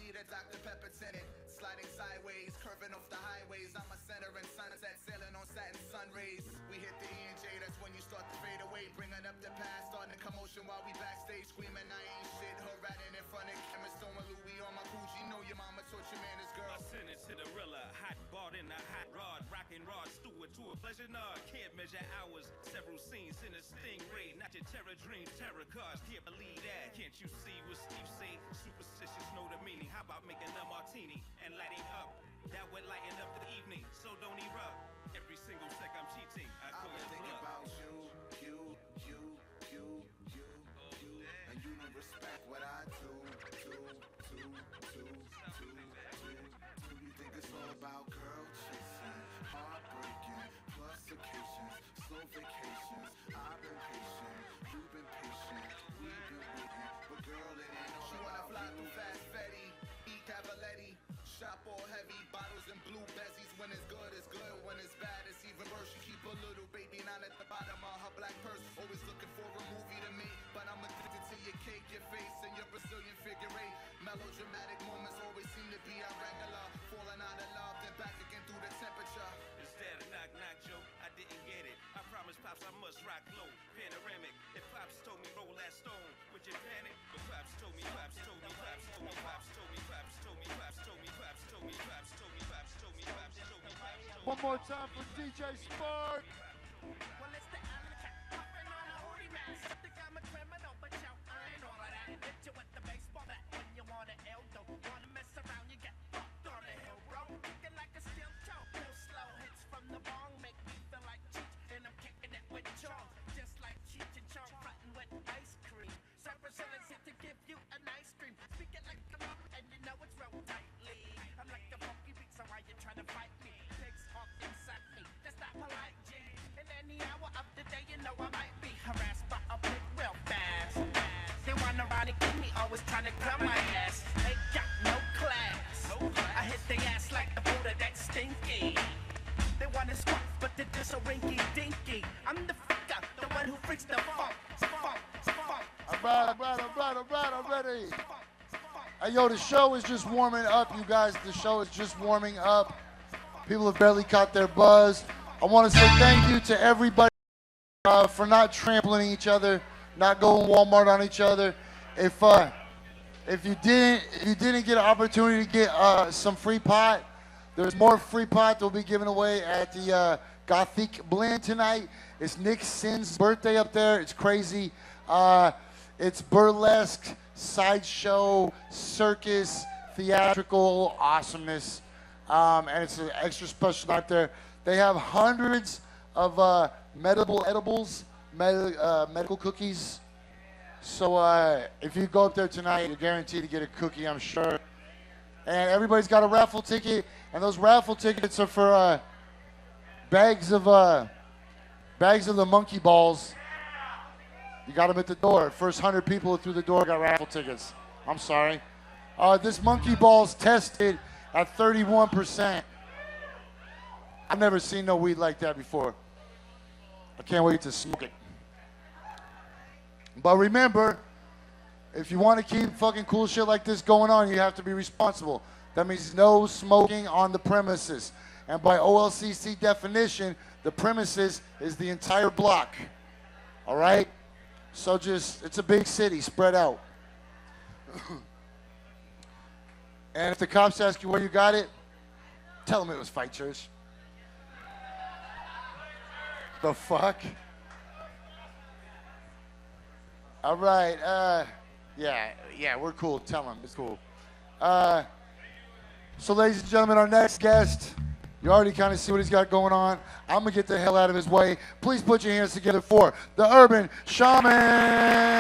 need a Dr. Pepper tinted. Sliding sideways, curving off the highways. I'm a center and sunset, sailing on satin sun rays. We hit the E&J, that's when you start to fade away. Bringing up the past, starting the commotion while we backstage. Screaming, I ain't shit. Her riding in front of chemists, throwing Louis on my Gucci. Know your mama taught your man his girl. I sent it to the Rilla, hot bought in a hot rod, rockin' Rod Stewart to a pleasure nod. Can't measure hours, several scenes in a stingray. Not your terror dreams, terror cars, can't believe that. Can't you see what Steve say? Superstitious know the meaning. How about making a martini and lighting up? That would lighten up the evening, so don't erupt. Every single sec I'm cheating, I call you Think bluff. about you, and you don't respect what I do. You think it's all about girl chasing, heartbreaking, plus occasions, slow vacations. I've been patient, you've been patient, we've been waiting, but girl, it ain't all. She wanna fly through fast Fetty, eat Cavaletti, shop all heavy, bottles and blue bezies. When it's good, when it's bad, it's even worse. She keep a little baby not at the bottom of her black purse. Always looking for a movie to make, but I'm addicted to your cake, your face, and your Brazilian figure eight. Melodramatic moments always seem to be irregular. Falling out of love, then back again through the temperature. Is that a knock-knock joke? I didn't get it. I promise Pops I must rock low. Panoramic. If Pops told me roll that stone, would you panic? But Pops told me, Pops told me, Pops told me, Pops told me, Pops told me, Pops told me, Pops told me, Pops told me, Pops told me, Pops told me, Pops told me. One more time for DJ Sponberg. Well, it's the amateur, puffin' on a hoodie mask. Think I'm a criminal, but yo, I ain't all of that. Hit you with the baseball bat when you want an L, don't wanna mess around, you get fucked on the hill, bro. Kicking like a steel toe, no slow hits from the bong, make me feel like Cheech, and I'm kicking it with Chong, just like Cheech and Chong, frontin' with ice cream. Cypress Hill is here to give you an ice cream. Speak it like a mom, and you know it's real tightly. I'm like a funky beat, so why you trying to fight me? Pigs off inside me, that's not polite, G. In any hour of the day, you know I might be harassed by a pig real fast. They wanna ride and kill me, always trying to grab my ass. Ain't got no class. I hit their ass like the Buddha that's stinky. They wanna squat, but they're just so rinky dinky. I'm the freaker, the one who freaks the funk. I'm ready. Hey, yo, the show is just warming up, you guys. The show is just warming up. People have barely caught their buzz. I want to say thank you to everybody for not trampling each other, not going Walmart on each other. If you didn't get an opportunity to get some free pot, there's more free pot that will be given away at the Gothic Blend tonight. It's Nick Sin's birthday up there. It's crazy. It's burlesque, sideshow, circus, theatrical awesomeness, and it's an extra special night there. They have hundreds of medical edibles, medical cookies. So if you go up there tonight, you're guaranteed to get a cookie, I'm sure. And everybody's got a raffle ticket, and those raffle tickets are for bags of the monkey balls. You got them at the door. First 100 people through the door got raffle tickets. I'm sorry. This monkey ball's tested at 31%. I've never seen no weed like that before. I can't wait to smoke it. But remember, if you want to keep fucking cool shit like this going on, you have to be responsible. That means no smoking on the premises. And by OLCC definition, the premises is the entire block. All right? So it's a big city, spread out. And if the cops ask you where you got it, tell them it was Fight Church. The fuck? All right, yeah, we're cool. Tell them, it's cool. So ladies and gentlemen, our next guest, you already kind of see what he's got going on. I'm gonna get the hell out of his way. Please put your hands together for the Urban Shaman.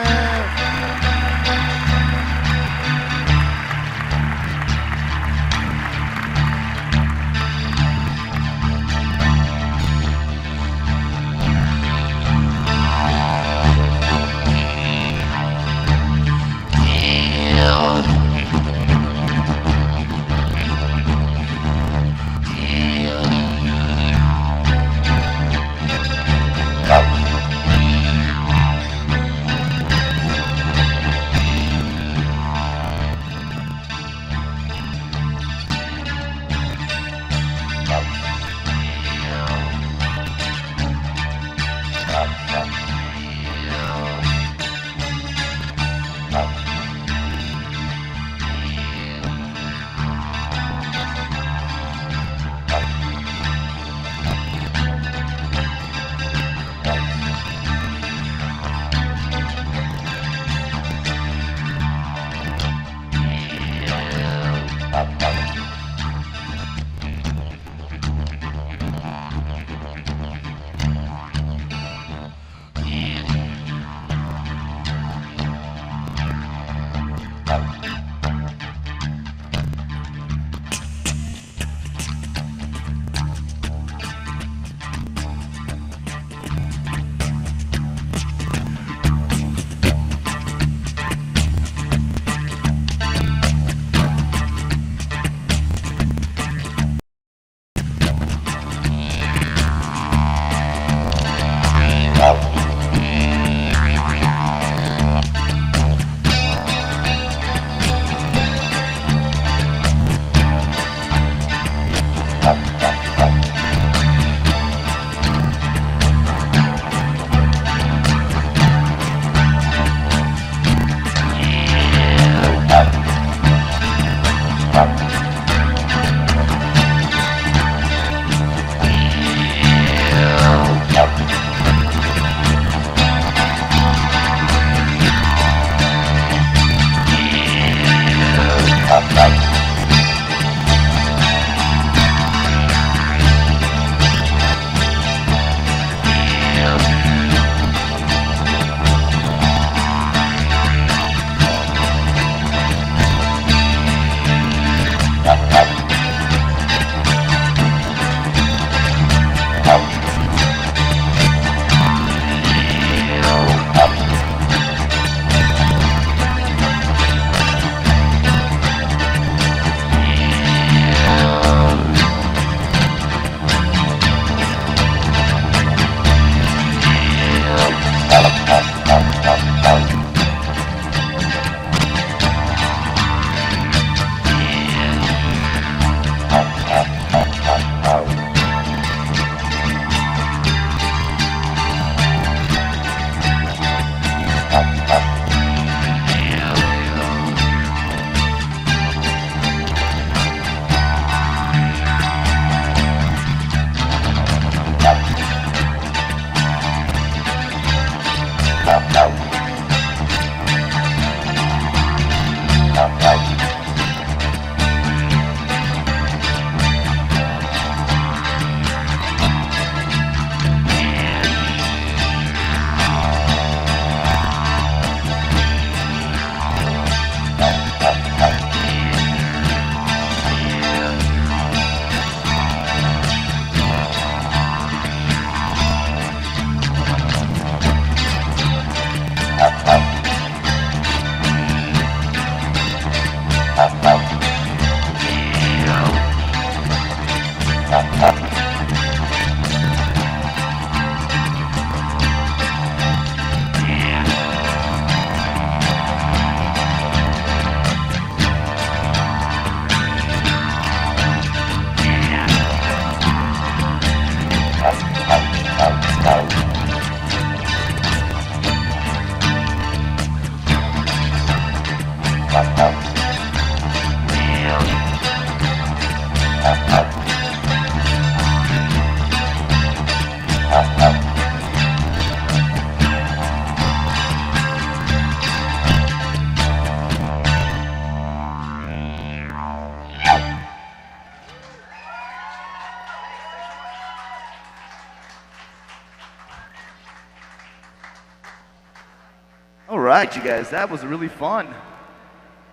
All right, you guys, that was really fun.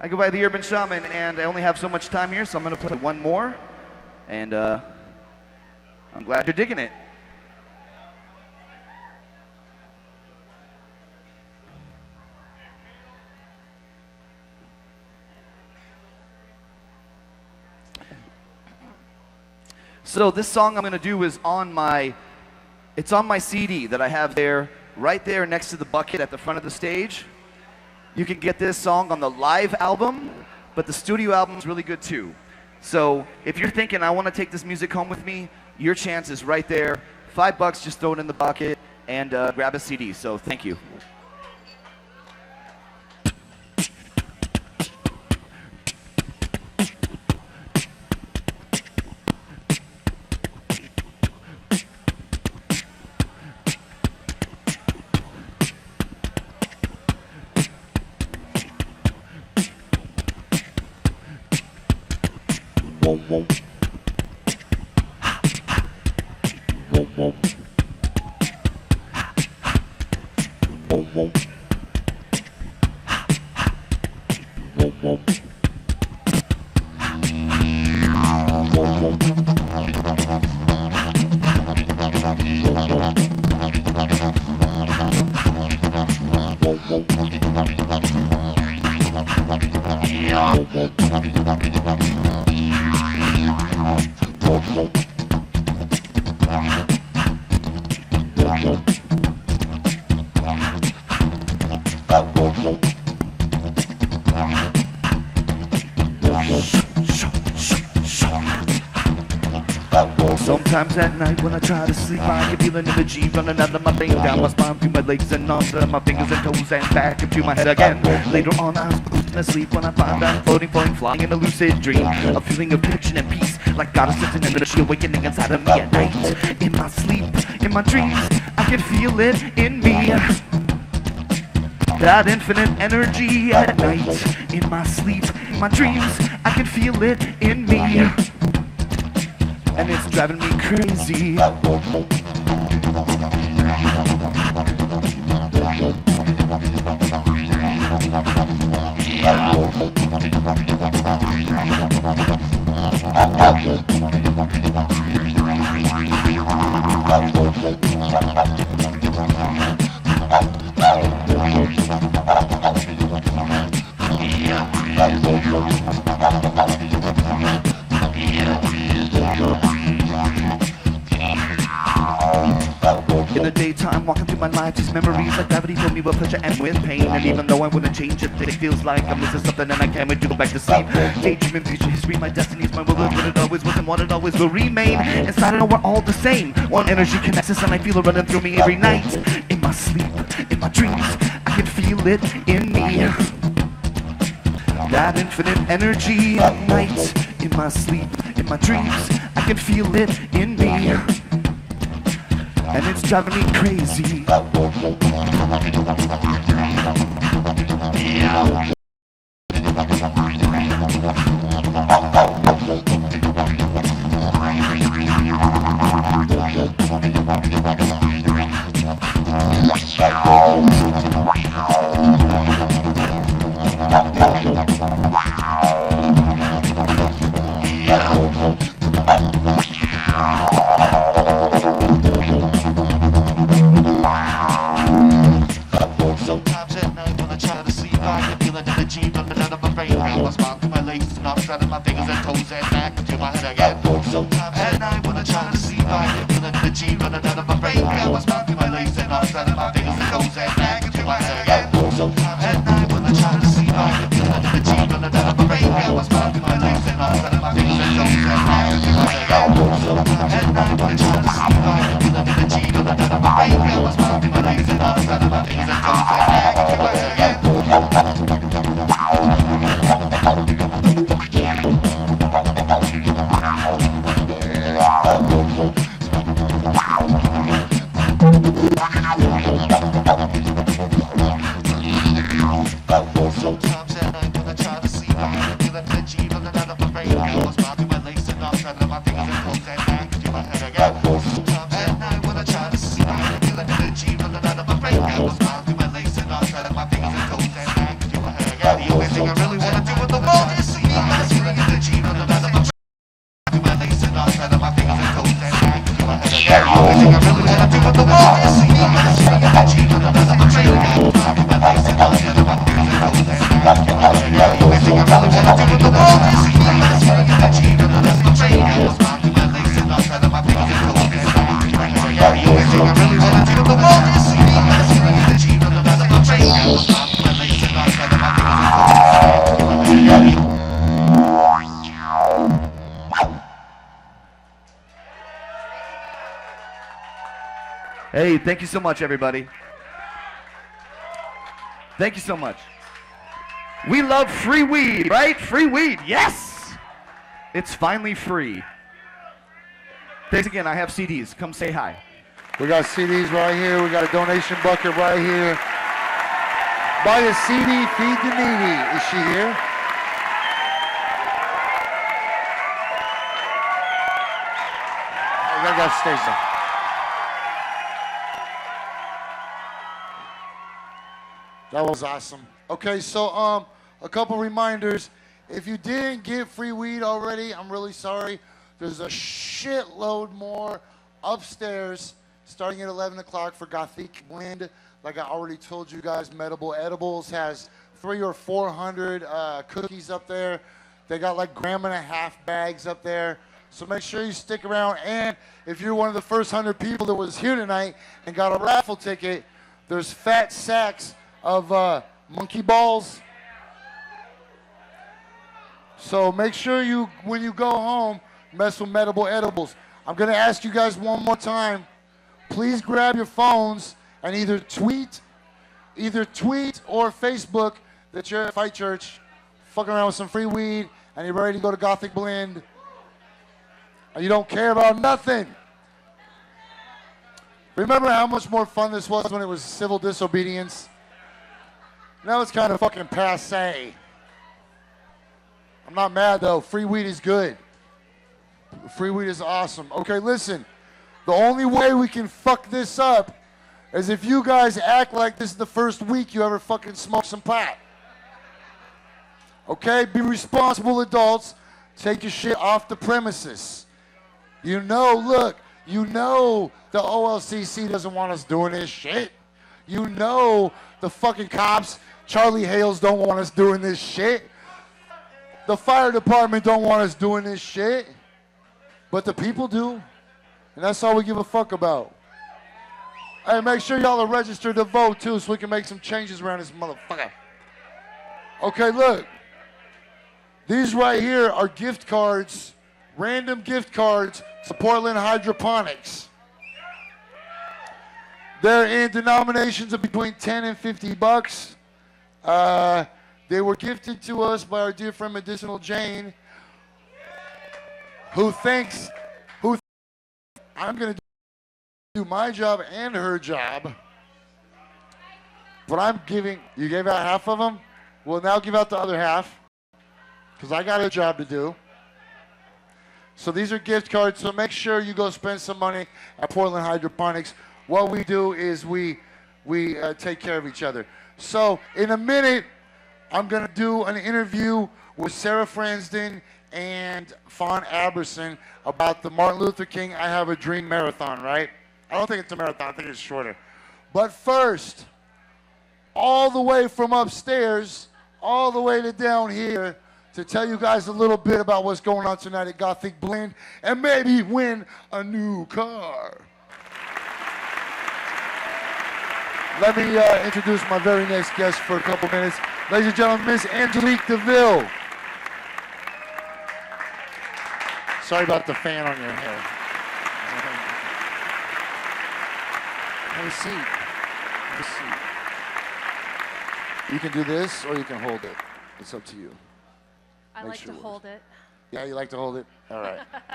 I go by the Urban Shaman, and I only have so much time here, so I'm going to play one more, and I'm glad you're digging it. So this song I'm going to do is it's on my CD that I have there, right there next to the bucket at the front of the stage. You can get this song on the live album, but the studio album is really good too. So if you're thinking, I want to take this music home with me, your chance is right there. $5, just throw it in the bucket and grab a CD. So thank you. Sometimes at night when I try to sleep, I can feel an energy running out of my brain, down my spine, through my legs and arms, to my fingers and toes, and back into my head again. Later on, I was falling asleep when I find I'm floating, flying in a lucid dream. A feeling of connection and peace, like God is sensing an energy awakening inside of me at night. In my sleep, in my dreams, I can feel it in me. That infinite energy at night. In my sleep, in my dreams, I can feel it in me. And it's driving me crazy. In the daytime, walking through my life, these memories like gravity fill me with pleasure and with pain. And even though I wouldn't change it, it feels like I'm missing something and I can't wait to go back to sleep. Daydreaming, future history, my destinies, my will is what it always was and what it always will remain. Inside I know we're all the same. One energy connects us and I feel it running through me every night. In my sleep, in my dreams, I can feel it in me. That infinite energy at night. In my sleep, in my dreams, I can feel it in me. And it's driving me crazy. Sometimes at night when I try to sleep, I can feel an energy running out of my brain. Now I smile through my legs and I'm straddling my fingers and toes and back into my head again. Sometimes at night when I try to sleep, I can feel an energy running out of my brain. Now I smile through my legs and I'm straddling my fingers and toes and back into my head again. Sometimes at night when I try to sleep, I can feel an energy running out of my brain. Now I smile through my legs and I'm straddling my fingers and toes and back into my head again. Sometimes at night when I try to sleep, I can feel an energy running out of my brain. Now I smile through my legs and I'm straddling my fingers and toes and back into my head again. Sometimes at night when I try to sleep, I can feel an energy running out of my brain. I was through my legs and I'm straddling my fingers and toes and back into my head again. Sometimes at night when I try to sleep, I can feel an energy running out of my brain. I was through my legs and I'm straddling my fingers and toes and back into my head again. The only thing I really wanna do in the world is sleep. I feel an energy running out of my brain. Through my legs and I'm straddling my fingers and toes and back into my head again. The only thing I really wanna do in the world is sleep. I feel an energy running out of my brain. Through my legs and I'm straddling my fingers and toes and back into my head again. The only thing I really wanna do in the world is sleep. I feel an energy running out of my brain. Through my legs and I'm straddling my fingers and toes and back into my head again. The only thing I really wanna do in the world is sleep. I feel an energy running out of my brain. Through my legs and I'm straddling my fingers and toes and back into my head again. Hey, thank you so much, everybody. Thank you so much. We love free weed, right? Free weed, yes! It's finally free. Thanks again, I have CDs. Come say hi. We got CDs right here. We got a donation bucket right here. Buy a CD, feed the needy. Is she here? I got Stacy. That was awesome. Okay, so a couple reminders. If you didn't get free weed already, I'm really sorry. There's a shitload more upstairs starting at 11 o'clock for Gothic Blend. Like I already told you guys, Medible Edibles has 300 or 400 cookies up there. They got like 1.5 gram bags up there. So make sure you stick around. And if you're one of the first 100 people that was here tonight and got a raffle ticket, there's fat sacks of monkey balls. So make sure you, when you go home, mess with Medible Edibles. I'm gonna ask you guys one more time, please grab your phones and either tweet or Facebook that you're at Fight Church, fucking around with some free weed, and you're ready to go to Gothic Blend, and you don't care about nothing. Remember how much more fun this was when it was civil disobedience? Now it's kind of fucking passe. I'm not mad though. Free weed is good. Free weed is awesome. Okay, listen. The only way we can fuck this up is if you guys act like this is the first week you ever fucking smoked some pot. Okay? Be responsible adults. Take your shit off the premises. You know, look, you know the OLCC doesn't want us doing this shit. You know the fucking cops, Charlie Hales, don't want us doing this shit. The fire department don't want us doing this shit. But the people do. And that's all we give a fuck about. Hey, make sure y'all are registered to vote too so we can make some changes around this motherfucker. Okay, look. These right here are gift cards, random gift cards to Portland Hydroponics. They're in denominations of between 10 and 50 bucks. They were gifted to us by our dear friend Medicinal Jane, who thinks I'm going to do my job and her job. But I'm giving, you gave out half of them? Well, now give out the other half, because I got a job to do. So these are gift cards, so make sure you go spend some money at Portland Hydroponics. What we do is we take care of each other. So in a minute, I'm going to do an interview with Sara Frandsen and Fawn Aberson about the Martin Luther King I Have a Dream marathon, right? I don't think it's a marathon, I think it's shorter. But first, all the way from upstairs, all the way to down here, to tell you guys a little bit about what's going on tonight at Gothic Blend and maybe win a new car. Let me introduce my very next guest for a couple minutes. Ladies and gentlemen, Miss Angelique DeVille. Sorry about the fan on your hair. Have a seat. Have a seat. You can do this or you can hold it. It's up to you. I like to hold it. Yeah, you like to hold it? All right. That's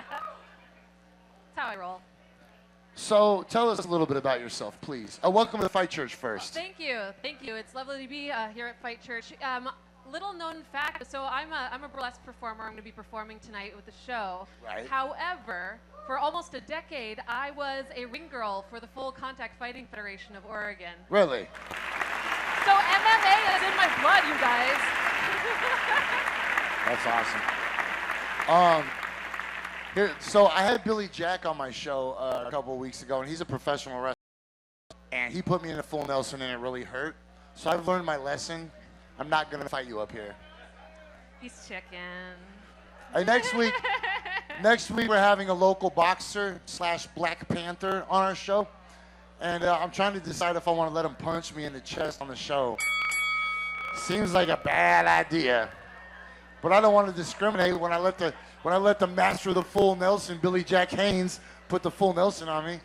how I roll. So tell us a little bit about yourself, please. Welcome to Fight Church first. Thank you. Thank you. It's lovely to be here at Fight Church. Little known fact, so I'm a burlesque performer. I'm going to be performing tonight with the show. Right. However, for almost a decade, I was a ring girl for the Full Contact Fighting Federation of Oregon. Really? So MMA is in my blood, you guys. That's awesome. So I had Billy Jack on my show a couple of weeks ago, and he's a professional wrestler. And he put me in a full Nelson, and it really hurt. So I've learned my lesson. I'm not going to fight you up here. He's chicken. Hey, next week we're having a local boxer / Black Panther on our show. And I'm trying to decide if I want to let him punch me in the chest on the show. Seems like a bad idea. But I don't want to discriminate when I let the master of the full Nelson, Billy Jack Haynes, put the full Nelson on me.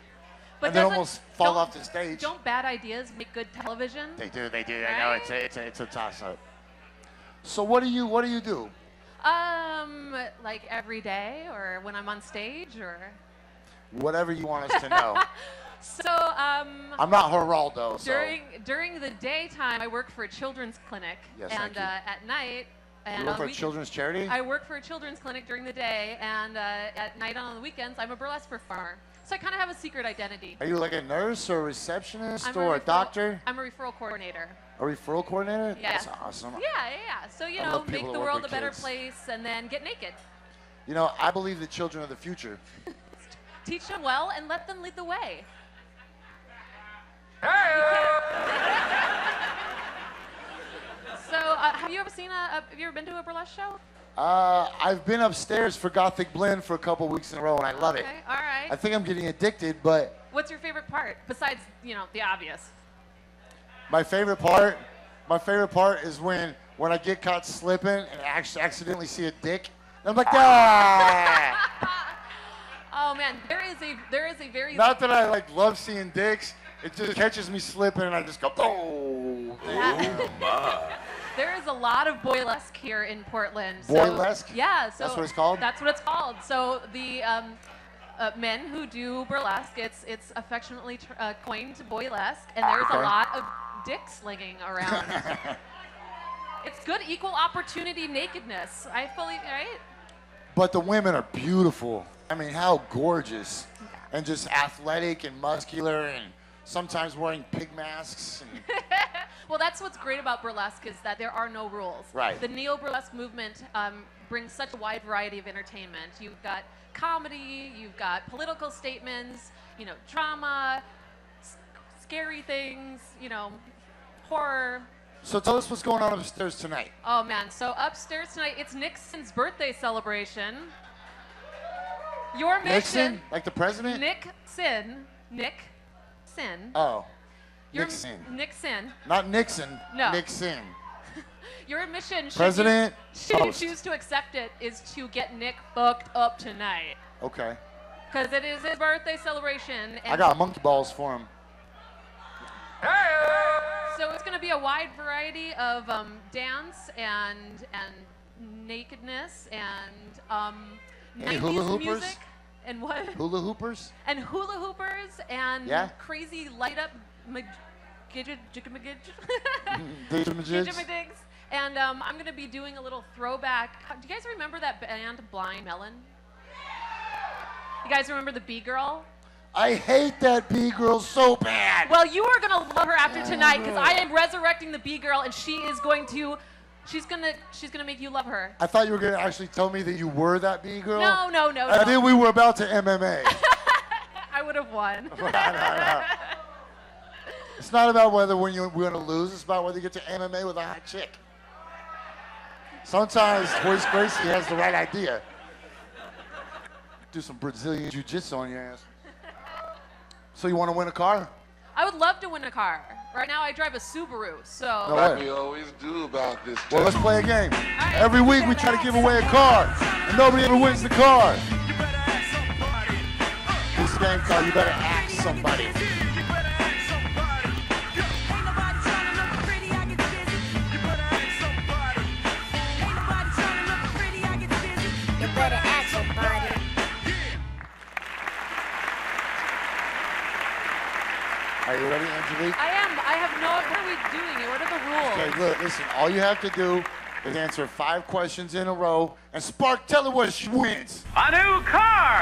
But and then almost fall off the stage. Don't bad ideas make good television? They do. Right? I know it's a toss-up. So what do you do? Like every day, or when I'm on stage, or Whatever you want us to know. So I'm not Geraldo. During the daytime, I work for a children's clinic, yes, and at night. And you work for a children's charity? I work for a children's clinic during the day, and at night on the weekends, I'm a burlesque performer. So I kind of have a secret identity. Are you like a nurse or a receptionist I'm or a doctor? I'm a referral coordinator. A referral coordinator? Yeah. That's awesome. Yeah. So, you I know, love people make that the work world a with better kids. place and then get naked. You know, I believe the children are the future. Teach them well and let them lead the way. So, have you ever been to a burlesque show? I've been upstairs for Gothic Blend for a couple weeks in a row, and I love it. Okay, all right. I think I'm getting addicted, but What's your favorite part besides, you know, the obvious? my favorite part is when I get caught slipping and I actually accidentally see a dick. And I'm like, ah! Oh man, there is a very Not that I like love seeing dicks. It just catches me slipping, and I just go, oh. There is a lot of boylesque here in Portland. So, Boylesque? Yeah. So That's what it's called? That's what it's called. So the men who do burlesque, it's affectionately coined boylesque, and there's a lot of dick slinging around. It's good equal opportunity nakedness. I fully, right? But the women are beautiful. I mean, how gorgeous. And just athletic and muscular and sometimes wearing pig masks. And Well, that's what's great about burlesque is that there are no rules. Right. The neo-burlesque movement brings such a wide variety of entertainment. You've got comedy, you've got political statements, you know, drama, scary things, you know, horror. So tell us what's going on upstairs tonight. Oh man, so upstairs tonight, it's Nixon's birthday celebration. Your mission. Nixon? Like the president? Nixon. Oh. Your Nixon. Nixon. Not Nixon. No. Nixon. Your mission, President, should you host. choose to accept it, is to get Nick fucked up tonight. Okay. Because it is his birthday celebration. And I got monkey balls for him. so it's going to be a wide variety of dance and nakedness and Any 90s hula hoopers? music. And what? Hula hoopers? And hula hoopers and Yeah? crazy light up Digimadigs? and I'm going to be doing a little throwback. Do you guys remember that band Blind Melon? You guys remember the B-Girl? I hate that B-girl so bad. Well, you are going to love her after tonight because I am resurrecting the B-Girl and she is going to she's going to make you love her. I thought you were going to actually tell me that you were that B-girl. No. And then we were about to MMA. I would have won. No. It's not about whether when you're going to lose. It's about whether you get to MMA with a hot chick. Sometimes Horace Gracie has the right idea. Do some Brazilian jiu-jitsu on your ass. So you want to win a car? I would love to win a car. Right now I drive a Subaru, so. No Like way. we always do about this. Well, let's play a game. Every week we try to give away a car, and nobody ever wins the car. This game called You Better Ask Somebody. You better ask somebody. Are you ready, Angelique? I am. I have no. What are we doing here? What are the rules? Okay, look, listen. All you have to do is answer 5 questions in a row, and Spark, tell her what she wins. A new car!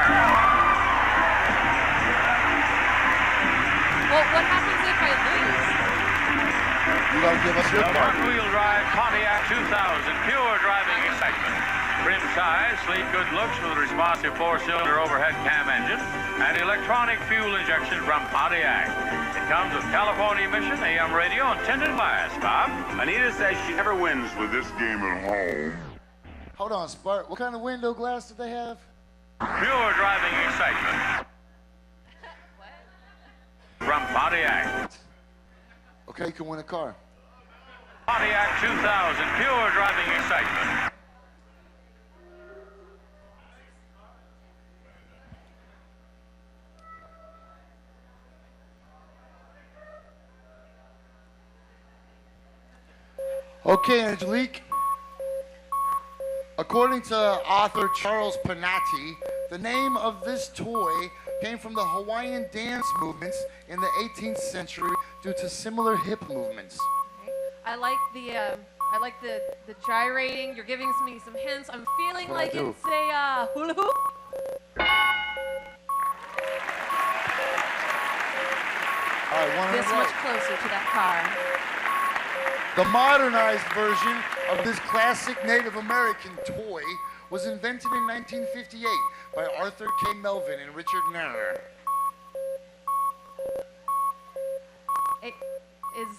Well, what happens if I lose? You gotta give us your The car. front-wheel drive Pontiac 2000, pure driving excitement. Trim size, sleek good looks with a responsive 4-cylinder overhead cam engine and electronic fuel injection from Pontiac. It comes with California emission, AM radio, and tinted glass. Bob? Anita says she never wins with this game at home. Hold on, Spark. What kind of window glass did they have? Pure driving excitement. From Pontiac. Okay, you can win a car. Pontiac 2000, pure driving excitement. Okay, Angelique. According to author Charles Panatti, the name of this toy came from the Hawaiian dance movements in the 18th century due to similar hip movements. I like the gyrating. You're giving me some hints. I'm feeling What like do I do? it's a hula hoop. right, one in a this row. much closer to that car. The modernized version of this classic Native American toy was invented in 1958 by Arthur K. Melvin and Richard Nair. It is.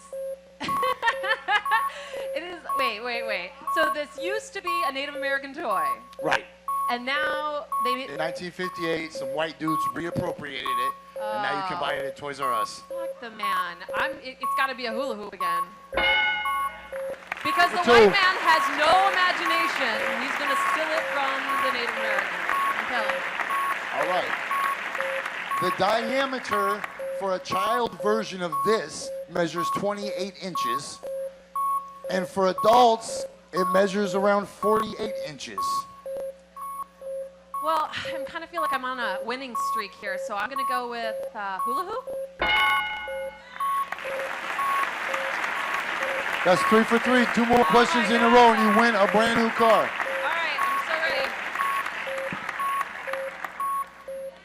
It is. Wait. So this used to be a Native American toy, Right. and now they. In 1958, some white dudes reappropriated it, and now you can buy it at Toys R Us. Fuck the man. It's got to be a hula hoop again. Because the Two. white man has no imagination. He's gonna steal it from the Native Americans. I'm telling you. All right. The diameter for a child version of this measures 28 inches, and for adults, it measures around 48 inches. Well, I kind of feel like I'm on a winning streak here, so I'm gonna go with hula hoop. That's 3 for 3. 2 more questions in a row, and you win a brand new car. All right, I'm so ready.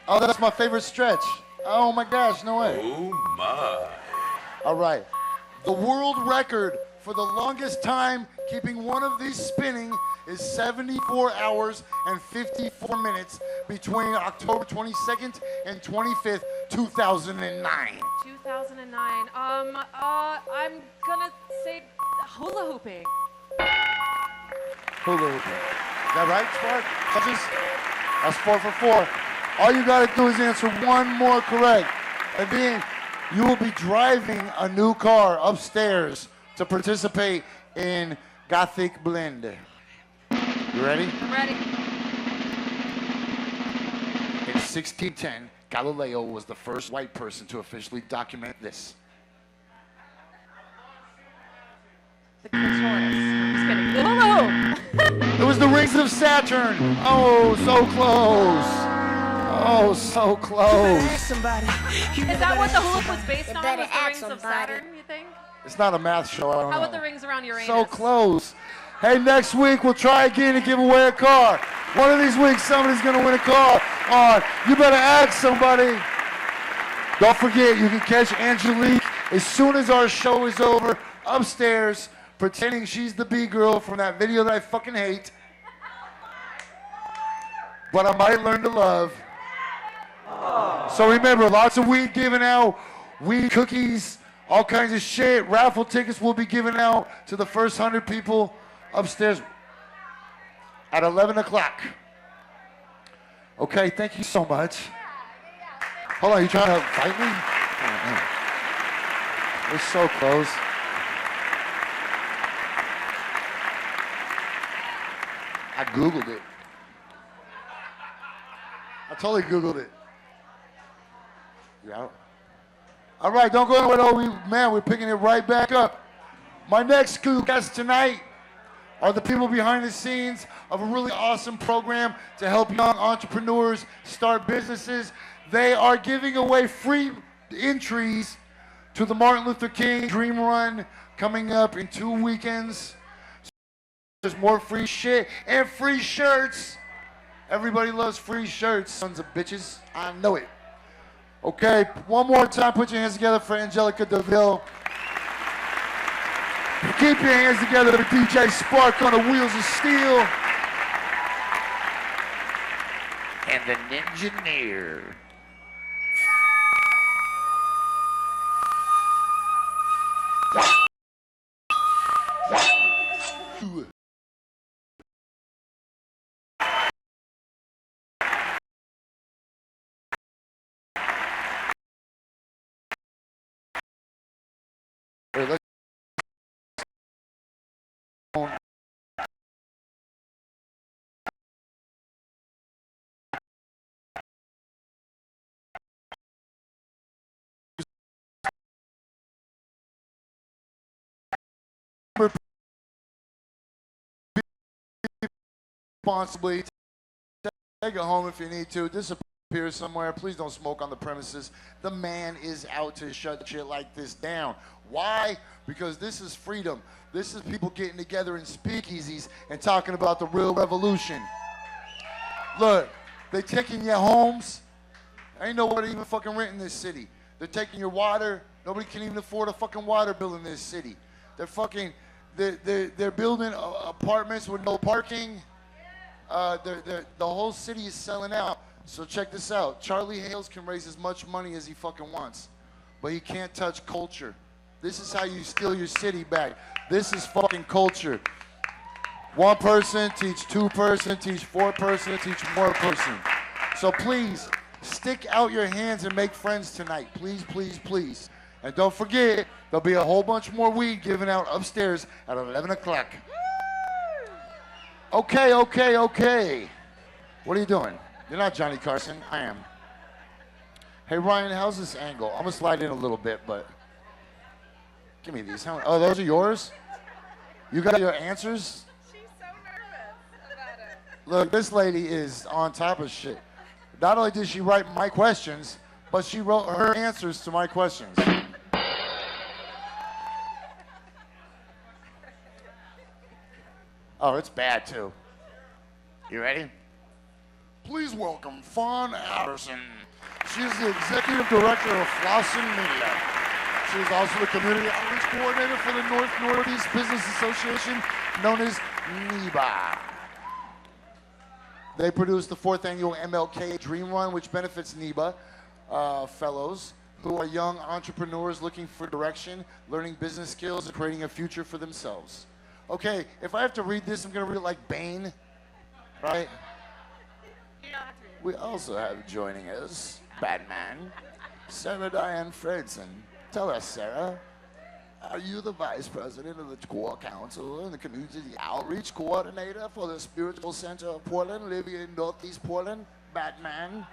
Oh, that's my favorite stretch. Oh my gosh, no way. Oh my. All right. The world record for the longest time keeping one of these spinning is 74 hours and 54 minutes between October 22nd and 25th, 2009. 2009. I'm gonna say hula hooping. Hula hooping. Is that right, Spark? Judges? That's 4 for 4. All you gotta do is answer one more correct. And then you will be driving a new car upstairs to participate in Gothic Blend. You ready? I'm ready. In 1610, Galileo was the first white person to officially document this. The clitoris. I'm just kidding. The hula hoop. It was the rings of Saturn. Oh, so close. Oh, so close. Is that what the hula hoop was based on? Was the rings of Saturn, you think? It's not a math show. I don't know. How about the rings around Uranus? So close. Hey, next week we'll try again and give away a car. One of these weeks somebody's going to win a car on You Better Ask Somebody. Don't forget, you can catch Angelique as soon as our show is over upstairs pretending she's the B-girl from that video that I fucking hate. But I might learn to love. So remember, lots of weed given out, weed cookies, all kinds of shit. Raffle tickets will be given out to the first 100 people upstairs at 11 o'clock. Okay, thank you so much. Hold on, you trying to fight me? We're so close. I Googled it. I totally Googled it. You out? All right, don't go anywhere though. Man, we're picking it right back up. My next two guests tonight are the people behind the scenes of a really awesome program to help young entrepreneurs start businesses. They are giving away free entries to the Martin Luther King Dream Run coming up in 2 weekends. There's more free shit and free shirts. Everybody loves free shirts, sons of bitches. I know it. Okay, one more time, put your hands together for Angelica DeVille. Keep your hands together for DJ Spark on the wheels of steel. And the Ninjaneer. Hey, let's responsibly. Take it home if you need to. Disappear somewhere. Please don't smoke on the premises. The man is out to shut shit like this down. Why? Because this is freedom. This is people getting together in speakeasies and talking about the real revolution. Look, they're taking your homes. Ain't nobody even fucking renting this city. They're taking your water. Nobody can even afford a fucking water bill in this city. They're building apartments with no parking. The whole city is selling out. So check this out. Charlie Hales can raise as much money as he fucking wants, but he can't touch culture. This is how you steal your city back. This is fucking culture. One person, teach two person, teach four person, teach more person. So please, stick out your hands and make friends tonight. Please, please, please. And don't forget, there'll be a whole bunch more weed given out upstairs at 11 o'clock. Okay, okay, okay. What are you doing? You're not Johnny Carson. I am. Hey, Ryan, how's this angle? I'm going to slide in a little bit, but... Give me these. Oh, those are yours? You got your answers? She's so nervous about it. Look, this lady is on top of shit. Not only did she write my questions, but she wrote her answers to my questions. Oh, it's bad, too. You ready? Please welcome Fawn Aberson. She's the executive director of Frandsen Media. She's also the community outreach coordinator for the Northeast Business Association, known as NEBA. They produced the 4th annual MLK Dream Run, which benefits NEBA fellows who are young entrepreneurs looking for direction, learning business skills, and creating a future for themselves. Okay, if I have to read this, I'm going to read it like Bane, right? You don't have to read it. We also have joining us, Batman, Sara Diane Frandsen. Tell us, Sara, are you the Vice President of the Core Council and the Community Outreach Coordinator for the Spiritual Center of Portland, living in Northeast Portland, Batman?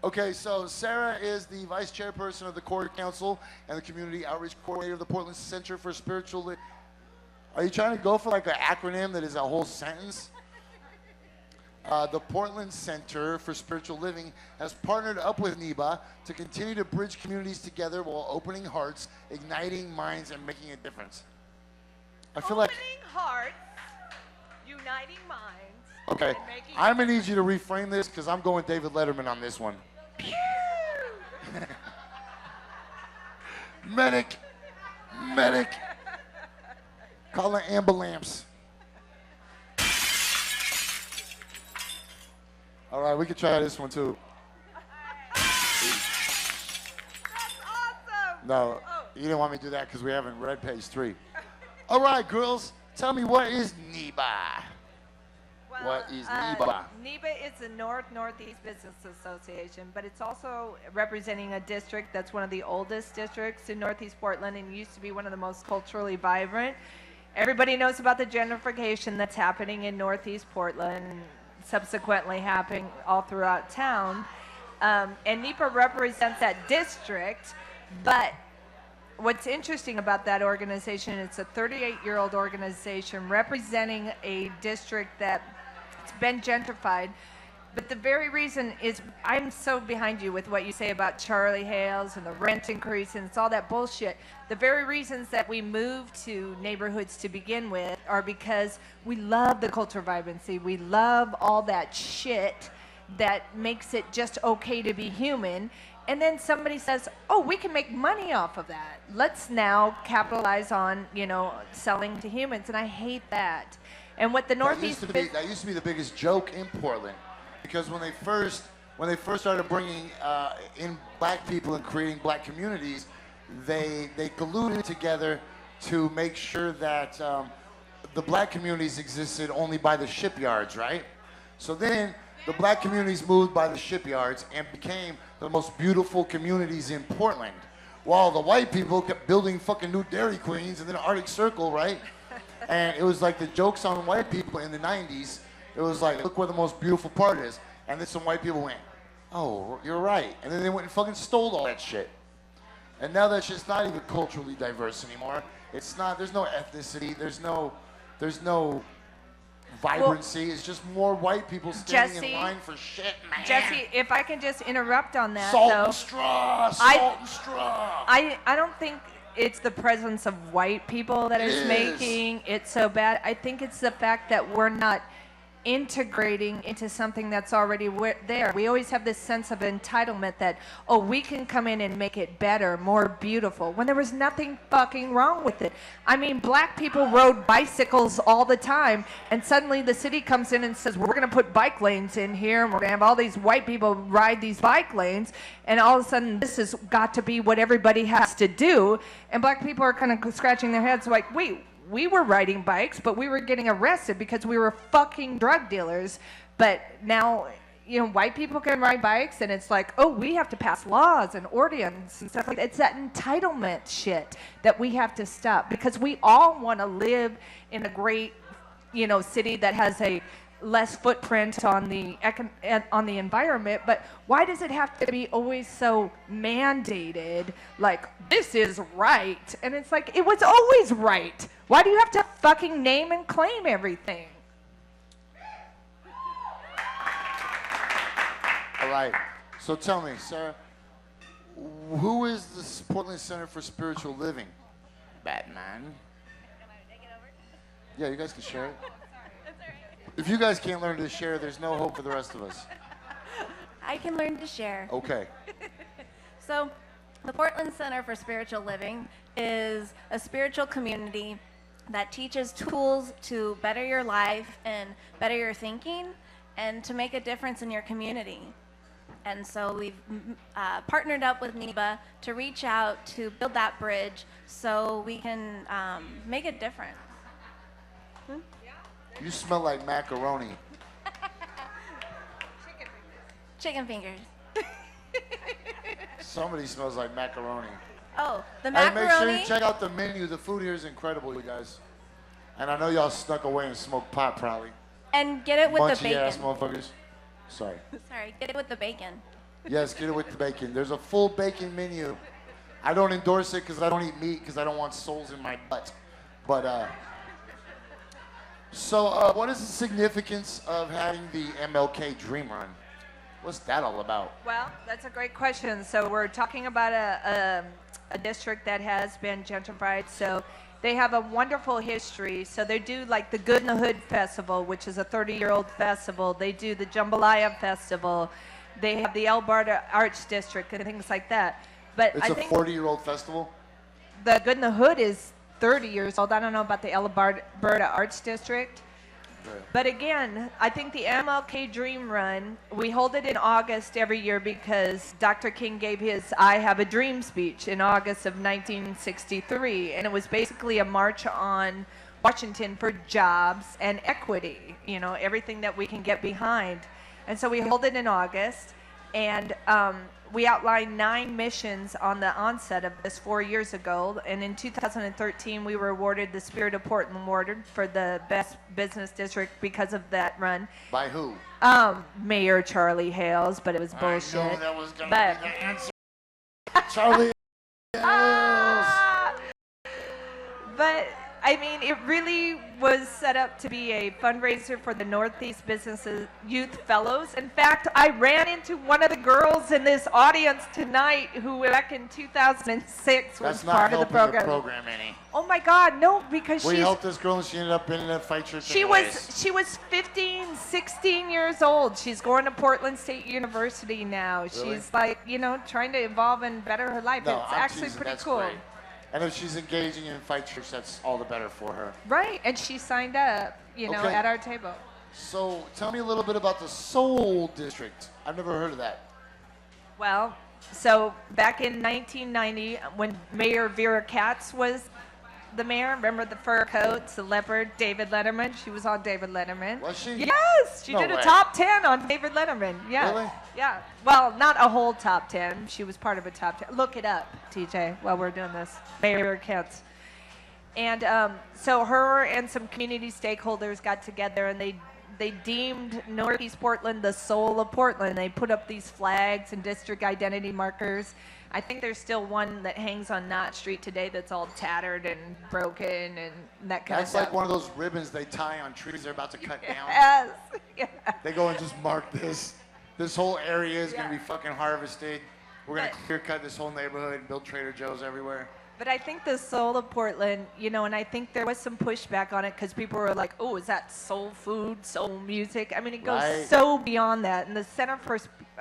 Okay, so Sara is the Vice Chairperson of the Core Council and the Community Outreach Coordinator of the Portland Center for Spiritual Are you trying to go for like an acronym that is a whole sentence? The Portland Center for Spiritual Living has partnered up with NEBA to continue to bridge communities together while opening hearts, igniting minds, and making a difference. I feel like... Opening hearts, uniting minds. Okay, I'm going to need you to reframe this because I'm going David Letterman on this one. Medic! Medic! Call an ambulance. All right, we can try this one too. That's awesome. No, you didn't want me to do that because we haven't read page 3. All right, girls, tell me what is NEBA? Well, What is NEBA? NEBA is the Northeast Business Association, but it's also representing a district that's one of the oldest districts in Northeast Portland and used to be one of the most culturally vibrant. Everybody knows about the gentrification that's happening in Northeast Portland, subsequently happening all throughout town. And NEPA represents that district, but what's interesting about that organization, it's a 38-year-old organization representing a district that's been gentrified. But the very reason is, I'm so behind you with what you say about Charlie Hales and the rent increase and it's all that bullshit. The very reasons that we moved to neighborhoods to begin with are because we love the cultural vibrancy. We love all that shit that makes it just okay to be human. And then somebody says, oh, we can make money off of that. Let's now capitalize on, you know, selling to humans. And I hate that. And what the Northeast... That used to be the biggest joke in Portland. Because when they first started bringing in black people and creating black communities, they colluded together to make sure that the black communities existed only by the shipyards, right? So then the black communities moved by the shipyards and became the most beautiful communities in Portland, while the white people kept building fucking new Dairy Queens and then Arctic Circle, right? And it was like the jokes on white people in the 90s. It was like, look where the most beautiful part is. And then some white people went, oh, you're right. And then they went and fucking stole all that shit. And now that's just not even culturally diverse anymore. It's not, there's no ethnicity, there's no vibrancy. Well, it's just more white people standing in line for shit, man. Jessie, if I can just interrupt on that, Salt though. and straw, salt and straw. I don't think it's the presence of white people that is making it so bad. I think it's the fact that we're not integrating into something that's already there. We always have this sense of entitlement that, oh, we can come in and make it better, more beautiful, when there was nothing fucking wrong with it. I mean, black people rode bicycles all the time, and suddenly the city comes in and says, we're going to put bike lanes in here, and we're going to have all these white people ride these bike lanes, and all of a sudden this has got to be what everybody has to do, and black people are kind of scratching their heads like, wait, we were riding bikes, but we were getting arrested because we were fucking drug dealers. But now, you know, white people can ride bikes, and it's like, oh, we have to pass laws and ordinance and stuff like that. It's that entitlement shit that we have to stop, because we all want to live in a great, you know, city that has a less footprint on the environment. But why does it have to be always so mandated, like this is right? And it's like, it was always right. Why do you have to fucking name and claim everything? All right. So tell me, Sarah, who is the Portland Center for Spiritual Living? Batman. Yeah, you guys can share it. If you guys can't learn to share, there's no hope for the rest of us. I can learn to share. Okay. So, the Portland Center for Spiritual Living is a spiritual community that teaches tools to better your life and better your thinking and to make a difference in your community. And so we've partnered up with NEBA to reach out to build that bridge so we can make a difference. You smell like macaroni. Chicken fingers. Somebody smells like macaroni. Oh, the Hey, macaroni. make sure you check out the menu. The food here is incredible, you guys. And I know y'all snuck away and smoked pot, probably. And get it with the Munchy bacon. ass motherfuckers. Sorry. Sorry, get it with the bacon. Yes, get it with the bacon. There's a full bacon menu. I don't endorse it because I don't eat meat because I don't want souls in my butt. But, so what is the significance of having the MLK Dream Run? What's that all about? Well, that's a great question. So we're talking about a district that has been gentrified. So they have a wonderful history. So they do like the Good in the Hood Festival, which is a 30-year-old festival. They do the Jambalaya Festival. They have the Alberta Arts District and things like that. But It's I a think 40-year-old festival? the Good in the Hood is 30 years old. I don't know about the Alberta Arts District. But again, I think the MLK Dream Run, we hold it in August every year because Dr. King gave his I Have a Dream speech in August of 1963. And it was basically a march on Washington for jobs and equity, you know, everything that we can get behind. And so we hold it in August. And we outlined 9 missions on the onset of this 4 years ago. And in 2013, we were awarded the Spirit of Portland Award for the best business district because of that run. By who? Mayor Charlie Hales, but it was bullshit. I knew that was going to But- be the answer. Charlie Hales. But I mean, it really was set up to be a fundraiser for the Northeast Businesses Youth Fellows. In fact, I ran into one of the girls in this audience tonight who back in 2006 was That's not part of the helping program. the program any. Oh my God, no, because We she's helped this girl and she ended up in a fight church. she was 15, 16 years old. She's going to Portland State University now. Really? She's like, you know, trying to evolve and better her life. No, It's I'm actually teasing. pretty That's cool. great. And if she's engaging in fight church, that's all the better for her. Right, and she signed up, you know, Okay. at our table. So tell me a little bit about the Soul District. I've never heard of that. Well, so back in 1990, when Mayor Vera Katz was the mayor, remember the fur coats, the leopard, David Letterman? She was on David Letterman. Was she? Yes, she No did way. a top 10 on David Letterman. Yeah. Really? Yeah. Well, not a whole top 10. She was part of a top 10. Look it up, TJ, while we're doing this. Mayor Katz. And so her and some community stakeholders got together and they deemed Northeast Portland the soul of Portland. They put up these flags and district identity markers. I think there's still one that hangs on Knott Street today that's all tattered and broken and that kind That's of stuff. like one of those ribbons they tie on trees they're about to cut down. Yes. Yeah. They go and just mark this. This whole area is going to be fucking harvested. We're going to clear cut this whole neighborhood and build Trader Joe's everywhere. But I think the soul of Portland, you know, and I think there was some pushback on it because people were like, oh, is that soul food, soul music? I mean, it goes Right. so beyond that. And the Center for,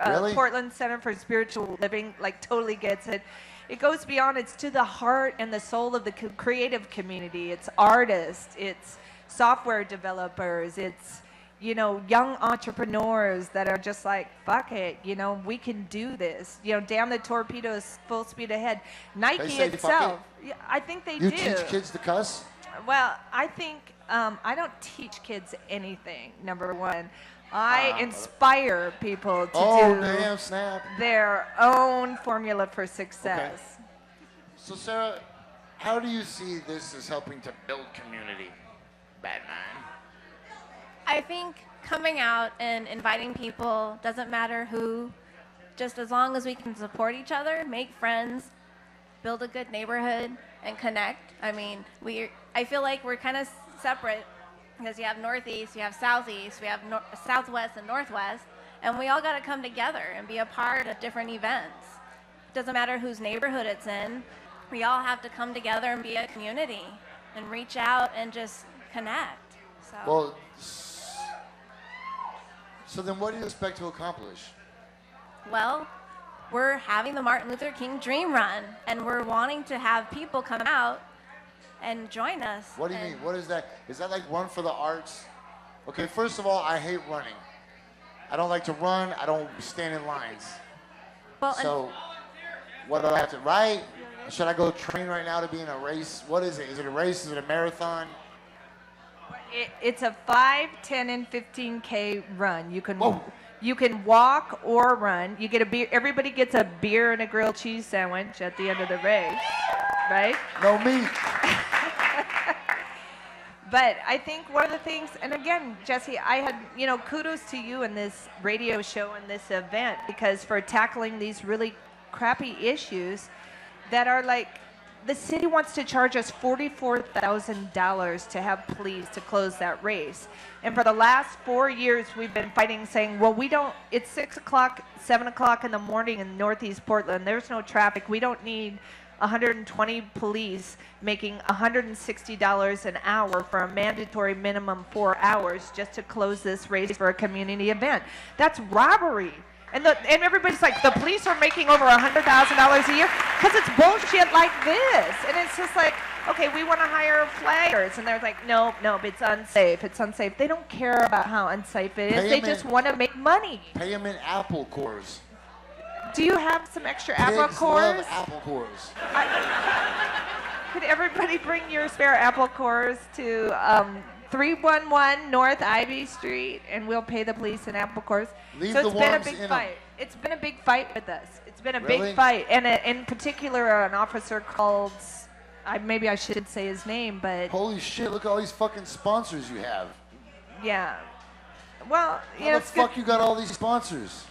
Really? Portland Center for Spiritual Living, like, totally gets it. It goes beyond, it's to the heart and the soul of the creative community. It's artists, it's software developers, it's, you know, young entrepreneurs that are just like, fuck it, you know, we can do this. You know, damn the torpedoes, full speed ahead. Nike say fuck itself, yeah, I think they You do. teach kids to cuss? Well, I think I don't teach kids anything, number one. I inspire people to do damn snap. their own formula for success. So, Sarah, how do you see this as helping to build community? Batman. I think coming out and inviting people, doesn't matter who, just as long as we can support each other, make friends, build a good neighborhood, and connect. I mean, I feel like we're kind of separate because you have Northeast, you have Southeast, we have Southwest and Northwest, and we all got to come together and be a part of different events. Doesn't matter whose neighborhood it's in, we all have to come together and be a community and reach out and just connect. So. Well, so then what do you expect to accomplish? Well, we're having the Martin Luther King Dream Run, and we're wanting to have people come out and join us. What do you mean? What is that? Is that like Run for the Arts? Okay, first of all, I hate running. I don't like to run. I don't stand in lines. Well, so, what do I have to, right? Should I go train right now to be in a race? What is it? Is it a race? Is it a marathon? It's a 5, 10, and 15K run. You can walk or run. You get a beer. Everybody gets a beer and a grilled cheese sandwich at the end of the race, right? No meat. But I think one of the things, and again, Jessie, I had, you know, kudos to you in this radio show and this event, because for tackling these really crappy issues that are like, the city wants to charge us $44,000 to have police to close that race. And for the last 4 years, we've been fighting, saying, well, we don't, it's 6 o'clock, 7 o'clock in the morning in Northeast Portland. There's no traffic. We don't need 120 police making $160 an hour for a mandatory minimum 4 hours just to close this race for a community event. That's robbery. And everybody's like, the police are making over $100,000 a year because it's bullshit like this. And it's just like, okay, we want to hire flaggers. And they're like, no, it's unsafe. It's unsafe. They don't care about how unsafe it is. They just want to make money. Pay them in apple cores. Do you have some extra apple cores? Love apple cores. Could everybody bring your spare apple cores to 311 North Ivy Street, and we'll pay the police in apple cores? Leave so the it's been a worms big in 'em. fight. It's been a big fight with us. It's been a Really? big fight, and in particular, an officer called. Maybe I should say his name, but Holy shit! Look at all these fucking sponsors you have. yeah. Well, How you know, the it's good. fuck you got all these sponsors?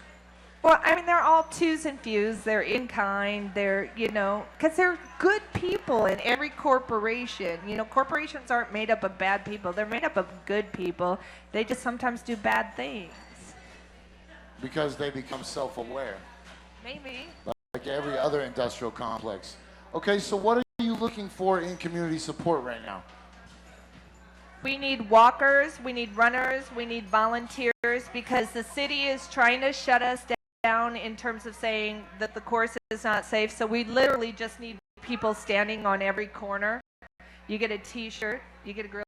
Well, I mean, they're all twos and fews. They're in kind. They're, you know, because they're good people in every corporation. You know, corporations aren't made up of bad people. They're made up of good people. They just sometimes do bad things. Because they become self-aware. Maybe. Like every other industrial complex. Okay, so what are you looking for in community support right now? We need walkers. We need runners. We need volunteers, because the city is trying to shut us down in terms of saying that the course is not safe. So we literally just need people standing on every corner. You get a T-shirt, you get a grilled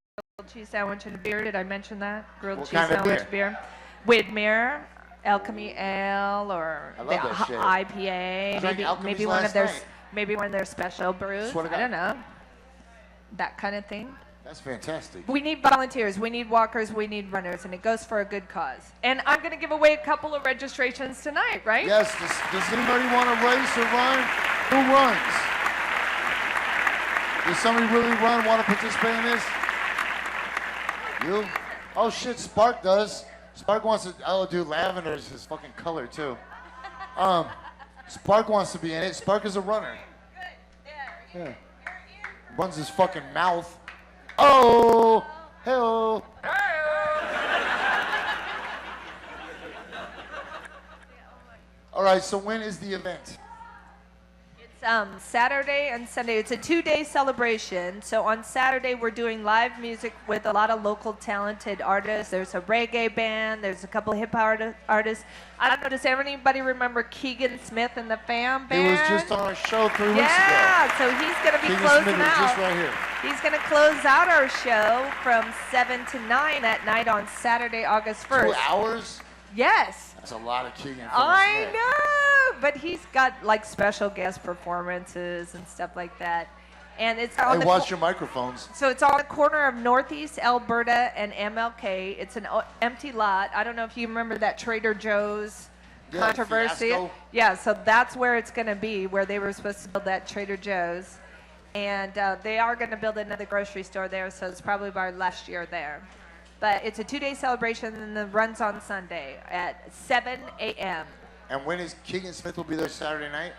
cheese sandwich and a beer. Did I mention that? Grilled What cheese kind of sandwich, beer. Widmer, Alchemy Ale, or I the love that shit. IPA. Drank Alchemy's Maybe one of last their night. maybe one of their special brews. Swear to I don't God. know. That kind of thing. That's fantastic. We need volunteers, we need walkers, we need runners, and it goes for a good cause. And I'm going to give away a couple of registrations tonight, right? Yes, does anybody want to race or run? Who runs? Does somebody really run, want to participate in this? You? Oh shit, Spark does. Spark wants to, oh dude, lavender is his fucking color too. Spark wants to be in it. Spark is a runner. Yeah. Runs his fucking mouth. Oh, hello. All right, so when is the event? It's Saturday and Sunday. It's a 2-day celebration. So on Saturday, we're doing live music with a lot of local talented artists. There's a reggae band. There's a couple of hip-hop artists. I don't know, does anybody remember Keegan Smith and the Fam Band? He was just on our show 3 weeks ago. Yeah, so he's going to be Keegan closing Smith is out. just right here. He's going to close out our show from 7 to 9 at night on Saturday, August 1st. 2 hours? Yes. That's a lot of Keegan. I know, but he's got like special guest performances and stuff like that. And it's on Hey, watch your microphones. So it's on the corner of Northeast Alberta and MLK. It's an empty lot. I don't know if you remember that Trader Joe's controversy. Fiasco. Yeah, so that's where it's going to be, where they were supposed to build that Trader Joe's. And they are going to build another grocery store there, so it's probably our last year there. But it's a 2-day celebration, and the runs on Sunday at 7 a.m. And when is Keegan Smith will be there Saturday night?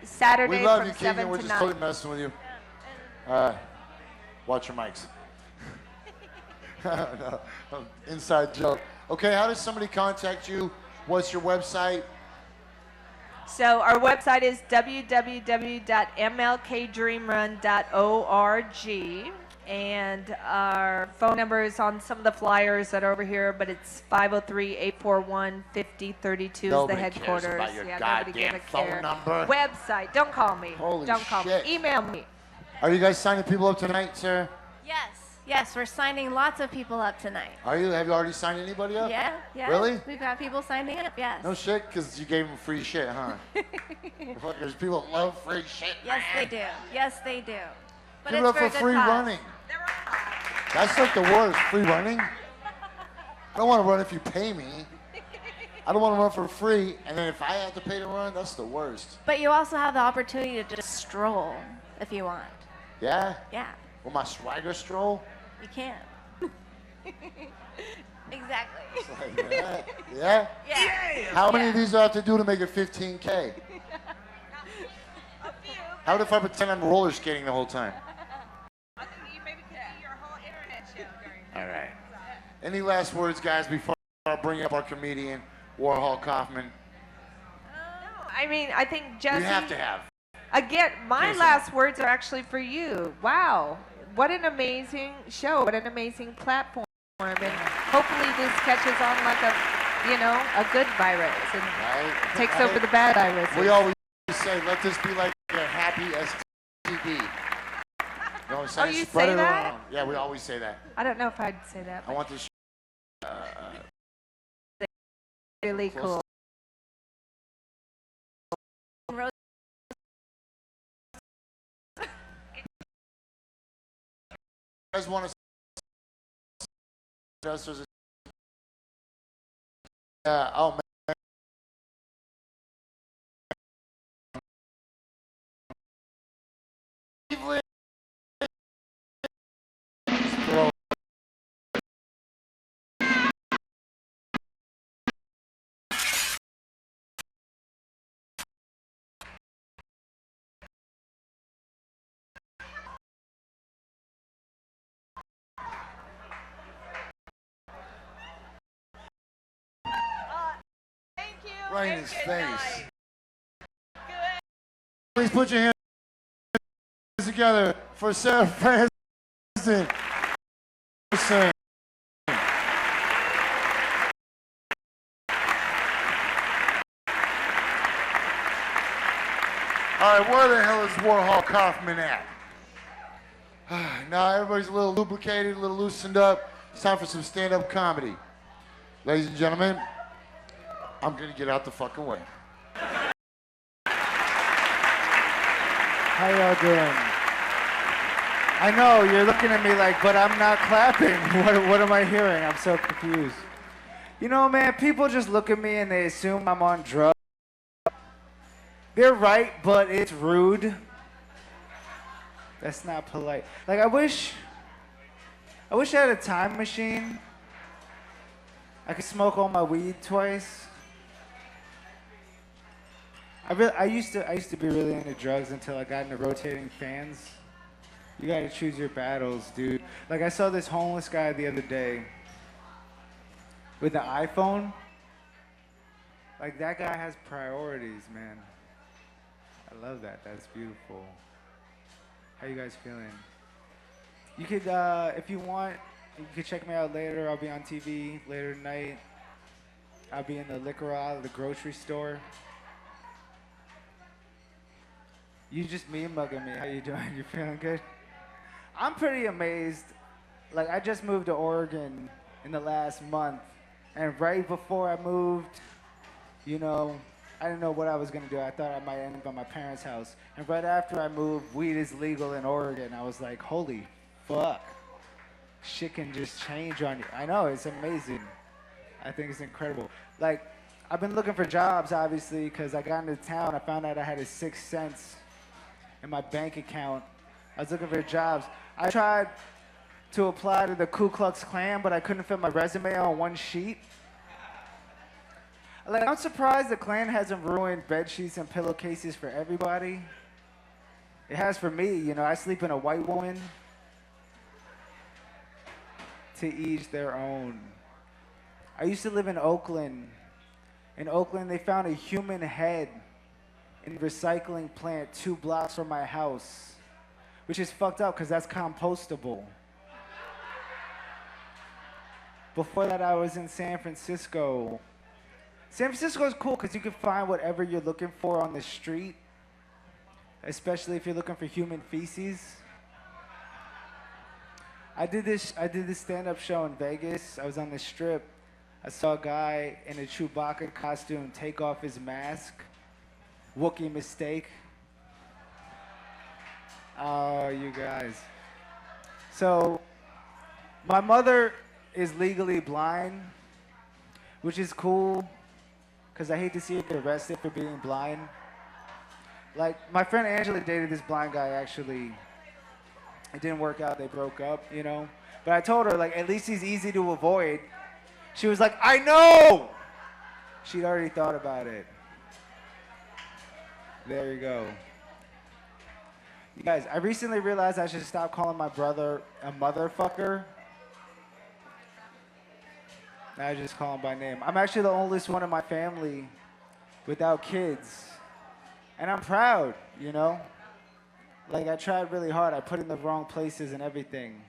Saturday We love from you, 7 Keegan. We're to just 9. totally messing with you. Watch your mics. No, inside joke. Okay, how does somebody contact you? What's your website? So our website is www.mlkdreamrun.org, and our phone number is on some of the flyers that are over here, but it's 503-841-5032 is Nobody the headquarters. cares about your nobody goddamn gonna phone care. number. Website. Don't call me. Holy Don't call shit. me. Email me. Are you guys signing people up tonight, Sarah? Yes, yes, we're signing lots of people up tonight. Are you? Have you already signed anybody up? Yeah, yeah. Really? We've got people signing up, yes. No shit, because you gave them free shit, huh? There's people that love free shit. Yes, they do. Yes, they do. But Give it it's up for for a good free cause. running. That's like the worst, free running. I don't want to run if you pay me. I don't want to run for free, and then if I have to pay to run, that's the worst. But you also have the opportunity to just stroll if you want. Yeah? Yeah, Will my swagger stroll? you can. Exactly. Yeah? Yeah? Yeah. How many of these do I have to do to make it 15K? How about if I pretend I'm roller skating the whole time? All right. Any last words, guys, before I bring up our comedian, Warhol Kaufman? I mean, I think Jessie. You have to have. Again, my Yes, last words are actually for you. Wow. What an amazing show. What an amazing platform. And hopefully this catches on like a good virus and takes over the bad virus. We always say, let this be like a happy STD. You know what I'm saying? Oh, you Spread say it that? around. Yeah, we always say that. I don't know if I'd say that. I want this Really cool. You guys want to us? Yeah, oh man. Right in his face. Please put your hands together for Sara Frandsen. Aberson. All right, where the hell is Warhol Kaufman at? Now everybody's a little lubricated, a little loosened up. It's time for some stand-up comedy. Ladies and gentlemen, I'm gonna get out the fucking way. How y'all doing? I know, you're looking at me like, but I'm not clapping. What am I hearing? I'm so confused. You know, man, people just look at me and they assume I'm on drugs. They're right, but it's rude. That's not polite. Like, I wish I had a time machine. I could smoke all my weed twice. I used to be really into drugs until I got into rotating fans. You gotta choose your battles, dude. Like, I saw this homeless guy the other day with the iPhone. Like, that guy has priorities, man. I love that. That's beautiful. How you guys feeling? You could, if you want, you could check me out later. I'll be on TV later tonight. I'll be in the liquor aisle of the grocery store. You just me mugging me. How you doing? You feeling good? I'm pretty amazed. Like, I just moved to Oregon in the last month. And right before I moved, you know, I didn't know what I was gonna do. I thought I might end up at my parents' house. And right after I moved, weed is legal in Oregon. I was like, holy fuck. Shit can just change on you. I know, it's amazing. I think it's incredible. Like, I've been looking for jobs, obviously, because I got into town. I found out I had a 6 cents in my bank account. I was looking for jobs. I tried to apply to the Ku Klux Klan, but I couldn't fit my resume on one sheet. Like, I'm surprised the Klan hasn't ruined bed sheets and pillowcases for everybody. It has for me, you know. I sleep in a white woman. To each their own. I used to live in Oakland. In Oakland, they found a human head in a recycling plant 2 blocks from my house, which is fucked up because that's compostable. Before that, I was in San Francisco. San Francisco is cool because you can find whatever you're looking for on the street, especially if you're looking for human feces. I did this stand-up show in Vegas. I was on the Strip. I saw a guy in a Chewbacca costume take off his mask. Wookiee mistake. Oh, you guys. So, my mother is legally blind, which is cool, because I hate to see her get arrested for being blind. Like, my friend Angela dated this blind guy, actually. It didn't work out, they broke up, you know? But I told her, like, at least he's easy to avoid. She was like, I know! She'd already thought about it. There you go. You guys, I recently realized I should stop calling my brother a motherfucker. I just call him by name. I'm actually the oldest one in my family without kids. And I'm proud, you know? Like, I tried really hard. I put in the wrong places and everything.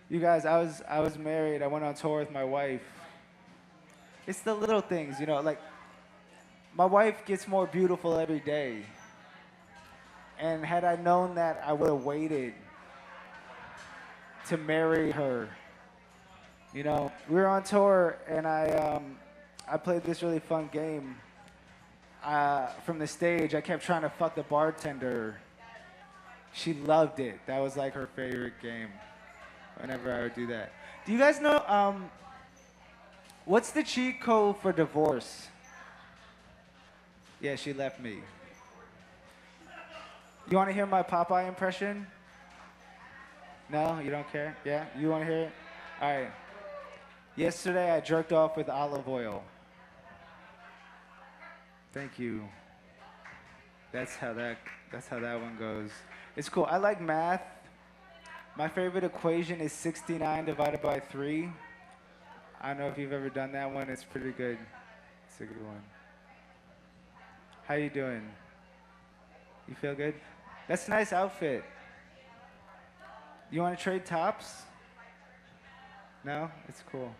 You guys, I was married. I went on tour with my wife. It's the little things, you know, like, my wife gets more beautiful every day. And had I known that, I would have waited to marry her. You know, we were on tour, and I played this really fun game. From the stage, I kept trying to fuck the bartender. She loved it. That was like her favorite game whenever I would do that. Do you guys know, what's the cheat code for divorce? Yeah, she left me. You want to hear my Popeye impression? No, you don't care? Yeah, you want to hear it? All right. Yesterday, I jerked off with olive oil. Thank you. That's how that one goes. It's cool. I like math. My favorite equation is 69 divided by 3. I don't know if you've ever done that one. It's pretty good. It's a good one. How you doing? You feel good? That's a nice outfit. You want to trade tops? No? It's cool.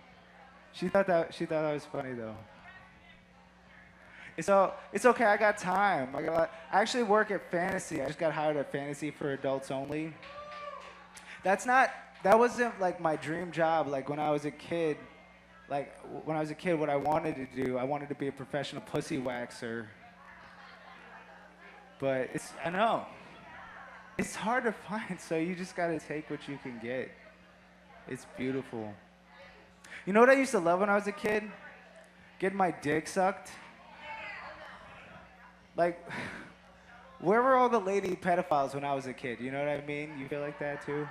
She thought that was funny though. It's okay, I got time. I actually work at Fantasy. I just got hired at Fantasy for adults only. That wasn't like my dream job. Like when I was a kid, what I wanted to do, I wanted to be a professional pussy waxer. But I know. It's hard to find, so you just gotta take what you can get. It's beautiful. You know what I used to love when I was a kid? Getting my dick sucked. Like, where were all the lady pedophiles when I was a kid? You know what I mean? You feel like that too?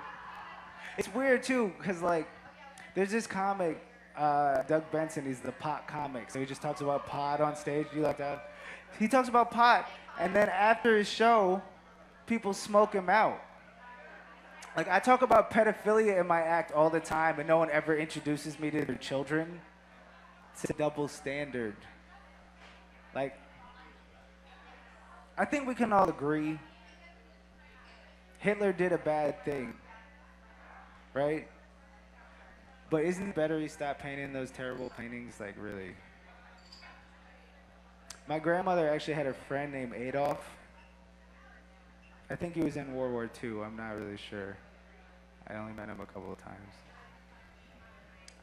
It's weird too, because like, there's this comic, Doug Benson, he's the pot comic, so he just talks about pot on stage. Do you like that? He talks about pot, and then after his show, people smoke him out. Like, I talk about pedophilia in my act all the time, and no one ever introduces me to their children. It's a double standard. Like, I think we can all agree Hitler did a bad thing, right? But isn't it better he stopped painting those terrible paintings? Like, really? My grandmother actually had a friend named Adolf. I think he was in World War II. I'm not really sure. I only met him a couple of times.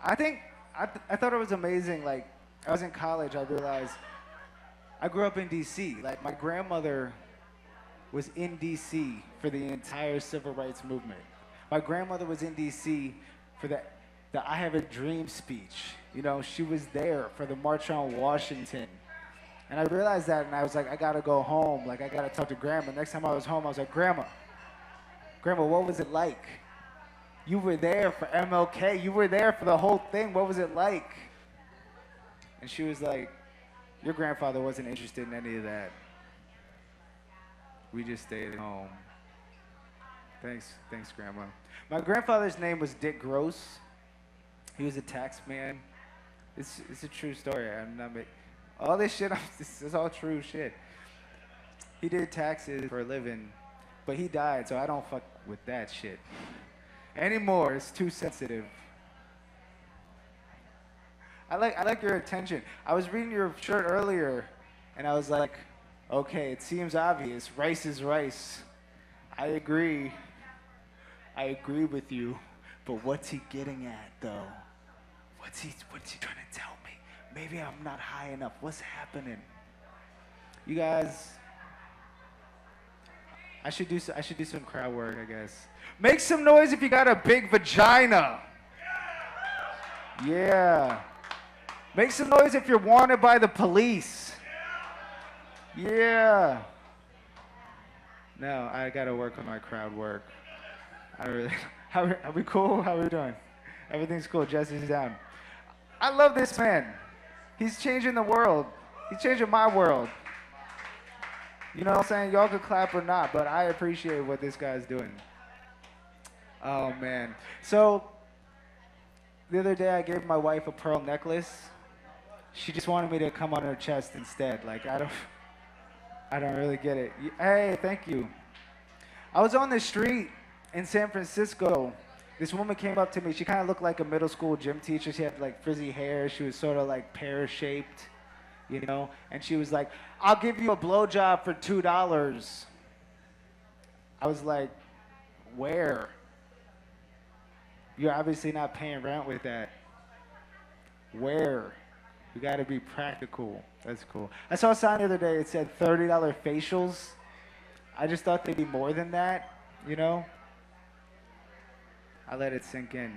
I thought it was amazing. Like, I was in college, I realized I grew up in D.C. Like, my grandmother was in D.C. for the entire civil rights movement. My grandmother was in D.C. for the I Have a Dream speech. You know, she was there for the March on Washington. And I realized that, and I was like, I gotta go home. Like, I gotta talk to Grandma. Next time I was home, I was like, Grandma, what was it like? You were there for MLK. You were there for the whole thing. What was it like? And she was like, your grandfather wasn't interested in any of that. We just stayed at home. Thanks, Grandma. My grandfather's name was Dick Gross. He was a tax man. It's a true story. I'm not making... All this shit, this is all true shit. He did taxes for a living, but he died, so I don't fuck with that shit anymore. It's too sensitive. I like your attention. I was reading your shirt earlier, and I was like, okay, it seems obvious. Rice is rice. I agree. I agree with you, but what's he getting at, though? What's he trying to tell me? Maybe I'm not high enough. What's happening? You guys, I should do some crowd work, I guess. Make some noise if you got a big vagina. Yeah. Make some noise if you're wanted by the police. Yeah. No, I gotta work on my crowd work. Are we cool? How are we doing? Everything's cool. Jessie's down. I love this man. He's changing the world. He's changing my world. You know what I'm saying? Y'all could clap or not, but I appreciate what this guy's doing. Oh, man. So, the other day I gave my wife a pearl necklace. She just wanted me to come on her chest instead. Like, I don't really get it. Hey, thank you. I was on the street in San Francisco. This woman came up to me. She kind of looked like a middle school gym teacher. She had like frizzy hair. She was sort of like pear-shaped, you know? And she was like, I'll give you a blowjob for $2. I was like, where? You're obviously not paying rent with that. Where? You got to be practical. That's cool. I saw a sign the other day. It said $30 facials. I just thought they'd be more than that, you know? I let it sink in.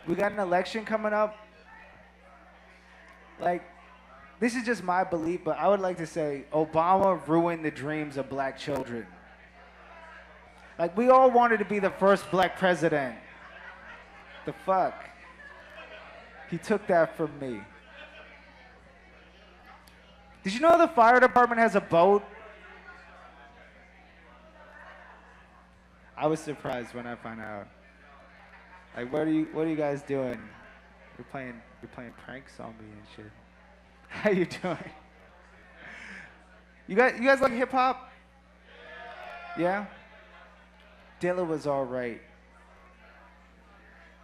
We got an election coming up. Like, this is just my belief, but I would like to say Obama ruined the dreams of black children. Like, we all wanted to be the first black president. The fuck? He took that from me. Did you know the fire department has a boat? I was surprised when I found out. Like, what are you guys doing? You're playing pranks on me and shit. How you doing? You guys like hip hop? Yeah? Dilla was all right.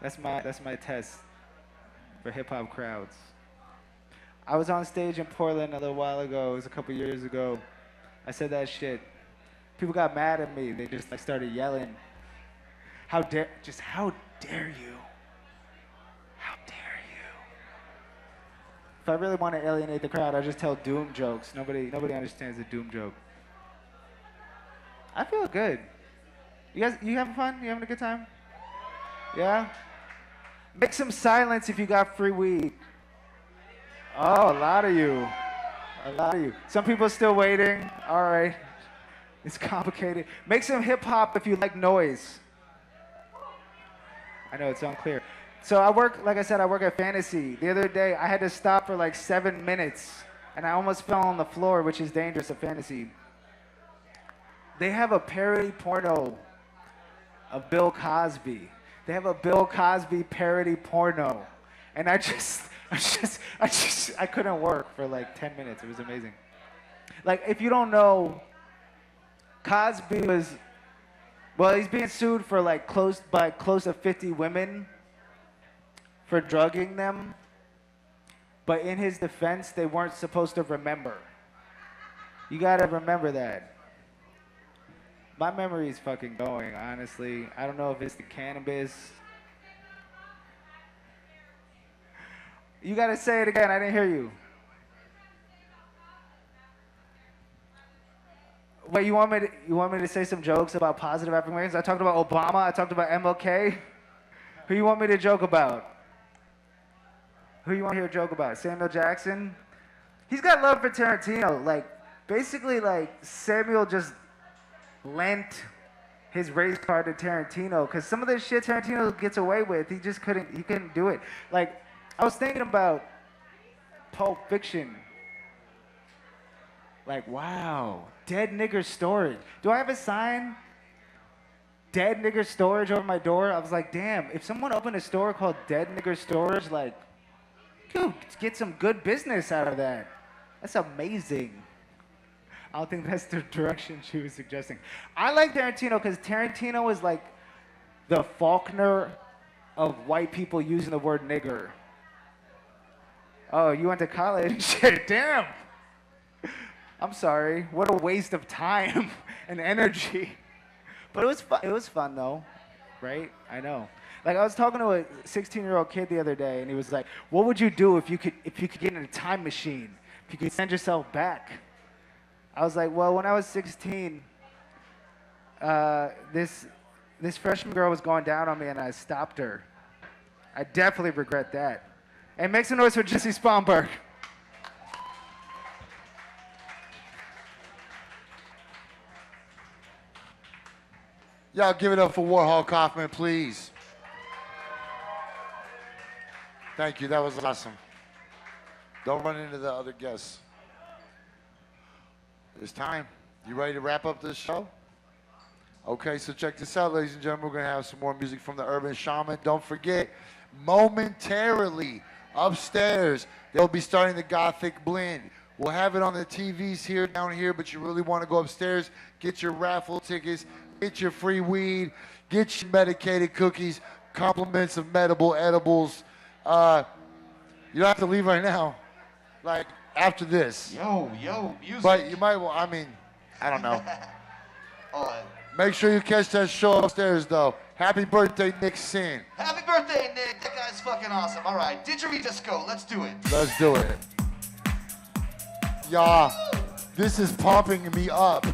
That's my test for hip hop crowds. I was on stage in Portland a little while ago. It was a couple years ago. I said that shit. People got mad at me. They just like started yelling. How dare you? How dare you? If I really want to alienate the crowd, I just tell doom jokes. Nobody understands a doom joke. I feel good. You having fun? You having a good time? Yeah? Make some silence if you got free weed. Oh, a lot of you. A lot of you. Some people still waiting. All right. It's complicated. Make some hip hop if you like noise. I know it's unclear. So like I said, I work at Fantasy. The other day, I had to stop for like 7 minutes, and I almost fell on the floor, which is dangerous at Fantasy. They have a parody porno of Bill Cosby. They have a Bill Cosby parody porno. And I couldn't work for like 10 minutes. It was amazing. Like, if you don't know Cosby was, well, he's being sued for like close to 50 women for drugging them. But in his defense, they weren't supposed to remember. You gotta remember that. My memory is fucking going, honestly. I don't know if it's the cannabis. You gotta say it again, I didn't hear you. Wait, you want me to say some jokes about positive affirmations? I talked about Obama, I talked about MLK. Who you want me to joke about? Who you want to hear a joke about? Samuel Jackson? He's got love for Tarantino. Like, basically, like, Samuel just lent his race card to Tarantino, because some of the shit Tarantino gets away with, he couldn't do it. Like, I was thinking about Pulp Fiction. Like, wow, Dead Nigger Storage. Do I have a sign? Dead Nigger Storage over my door? I was like, damn, if someone opened a store called Dead Nigger Storage, like, dude, get some good business out of that. That's amazing. I don't think that's the direction she was suggesting. I like Tarantino because Tarantino is like the Faulkner of white people using the word nigger. Oh, you went to college? Shit, damn. I'm sorry. What a waste of time and energy. But it was fun though, right? I know. Like, I was talking to a 16-year-old kid the other day, and he was like, "What would you do if you could get in a time machine? If you could send yourself back?" I was like, "Well, when I was 16, this freshman girl was going down on me, and I stopped her. I definitely regret that." And make some noise for Jessie Sponberg. Y'all give it up for Warhol Kaufman, please. Thank you, that was awesome. Don't run into the other guests. It's time. You ready to wrap up this show? Okay, so check this out, ladies and gentlemen. We're going to have some more music from the Urban Shaman. Don't forget, momentarily, upstairs, they'll be starting the Gothic Blend. We'll have it on the TVs here, down here, but you really want to go upstairs, get your raffle tickets, get your free weed, get your medicated cookies, compliments of edibles. You don't have to leave right now, like after this. Yo, music. But you might, I mean, I don't know. Make sure you catch that show upstairs, though. Happy birthday, Nick Sin. Happy birthday, Nick. That guy's fucking awesome. All right, didgeridoo, let's do it. Let's do it. Y'all, this is pumping me up.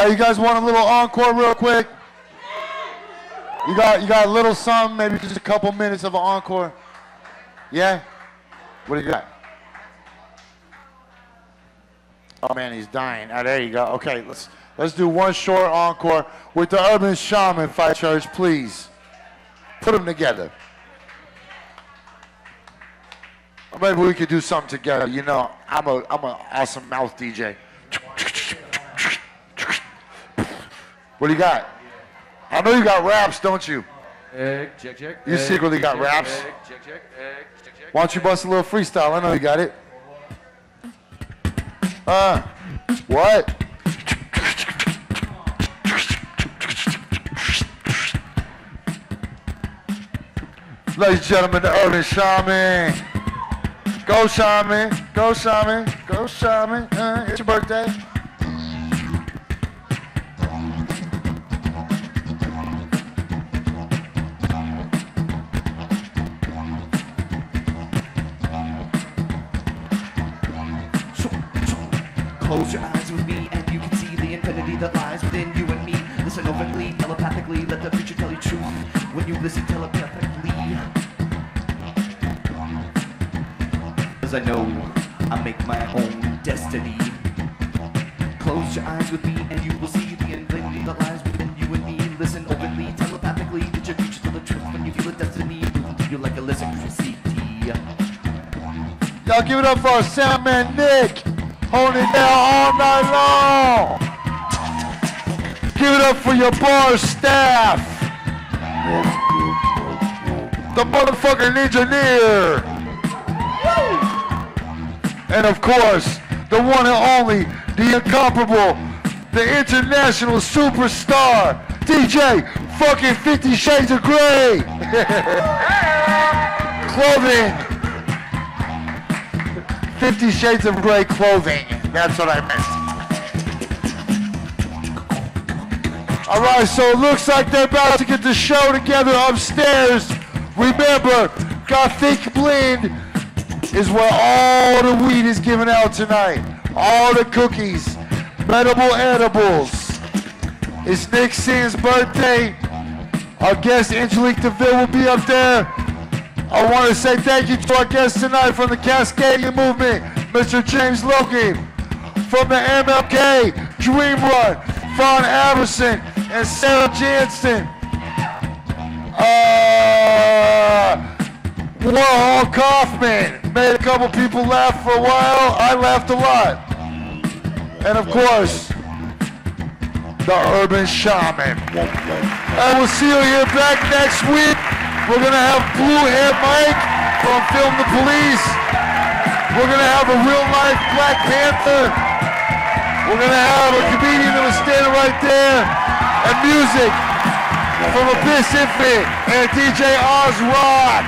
You guys want a little encore real quick? You got a little something, maybe just a couple minutes of an encore? Yeah? What do you got? Oh man, he's dying. Ah, there you go. Okay, let's do one short encore with the Urban Shaman Fight Church, please. Put them together. Or maybe we could do something together. You know, I'm an awesome mouth DJ. What do you got? I know you got raps, don't you? Check, check. You secretly got raps. Why don't you bust a little freestyle? I know you got it. What? Ladies and gentlemen, the Urban Shaman. Go Shaman, go Shaman, go Shaman. It's your birthday. Close your eyes with me and you can see the infinity that lies within you and me. Listen openly, telepathically, let the future tell you truth. When you listen telepathically. Cause I know I make my own destiny. Close your eyes with me and you will see the infinity that lies within you and me. Listen openly, telepathically, let your future tell the truth. When you feel a destiny moving through you like electricity. Y'all give it up for our sound man Nick. Holding it down all night long. Give it up for your bar staff. The motherfucking engineer. And of course, the one and only, the incomparable, the international superstar, DJ fucking 50 Shades of Grey. Clothing. 50 Shades of Grey clothing. That's what I meant. All right, so it looks like they're about to get the show together upstairs. Remember, Gothic Blend is where all the weed is given out tonight. All the cookies, edibles. It's Nick Sin's birthday. Our guest Angelique DeVille will be up there. I want to say thank you to our guests tonight from the Cascadian Movement, Mr. James Logan, from the MLK, Dream Run, Fawn Aberson, and Sara Jansen. Warhol Kaufman made a couple people laugh for a while. I laughed a lot. And of course, the Urban Shaman. And we'll see you here back next week. We're going to have Blue Hair Mike from Film the Police. We're going to have a real-life Black Panther. We're going to have a comedian that was standing right there. And music from Abyss Infant and DJ Oz Rock.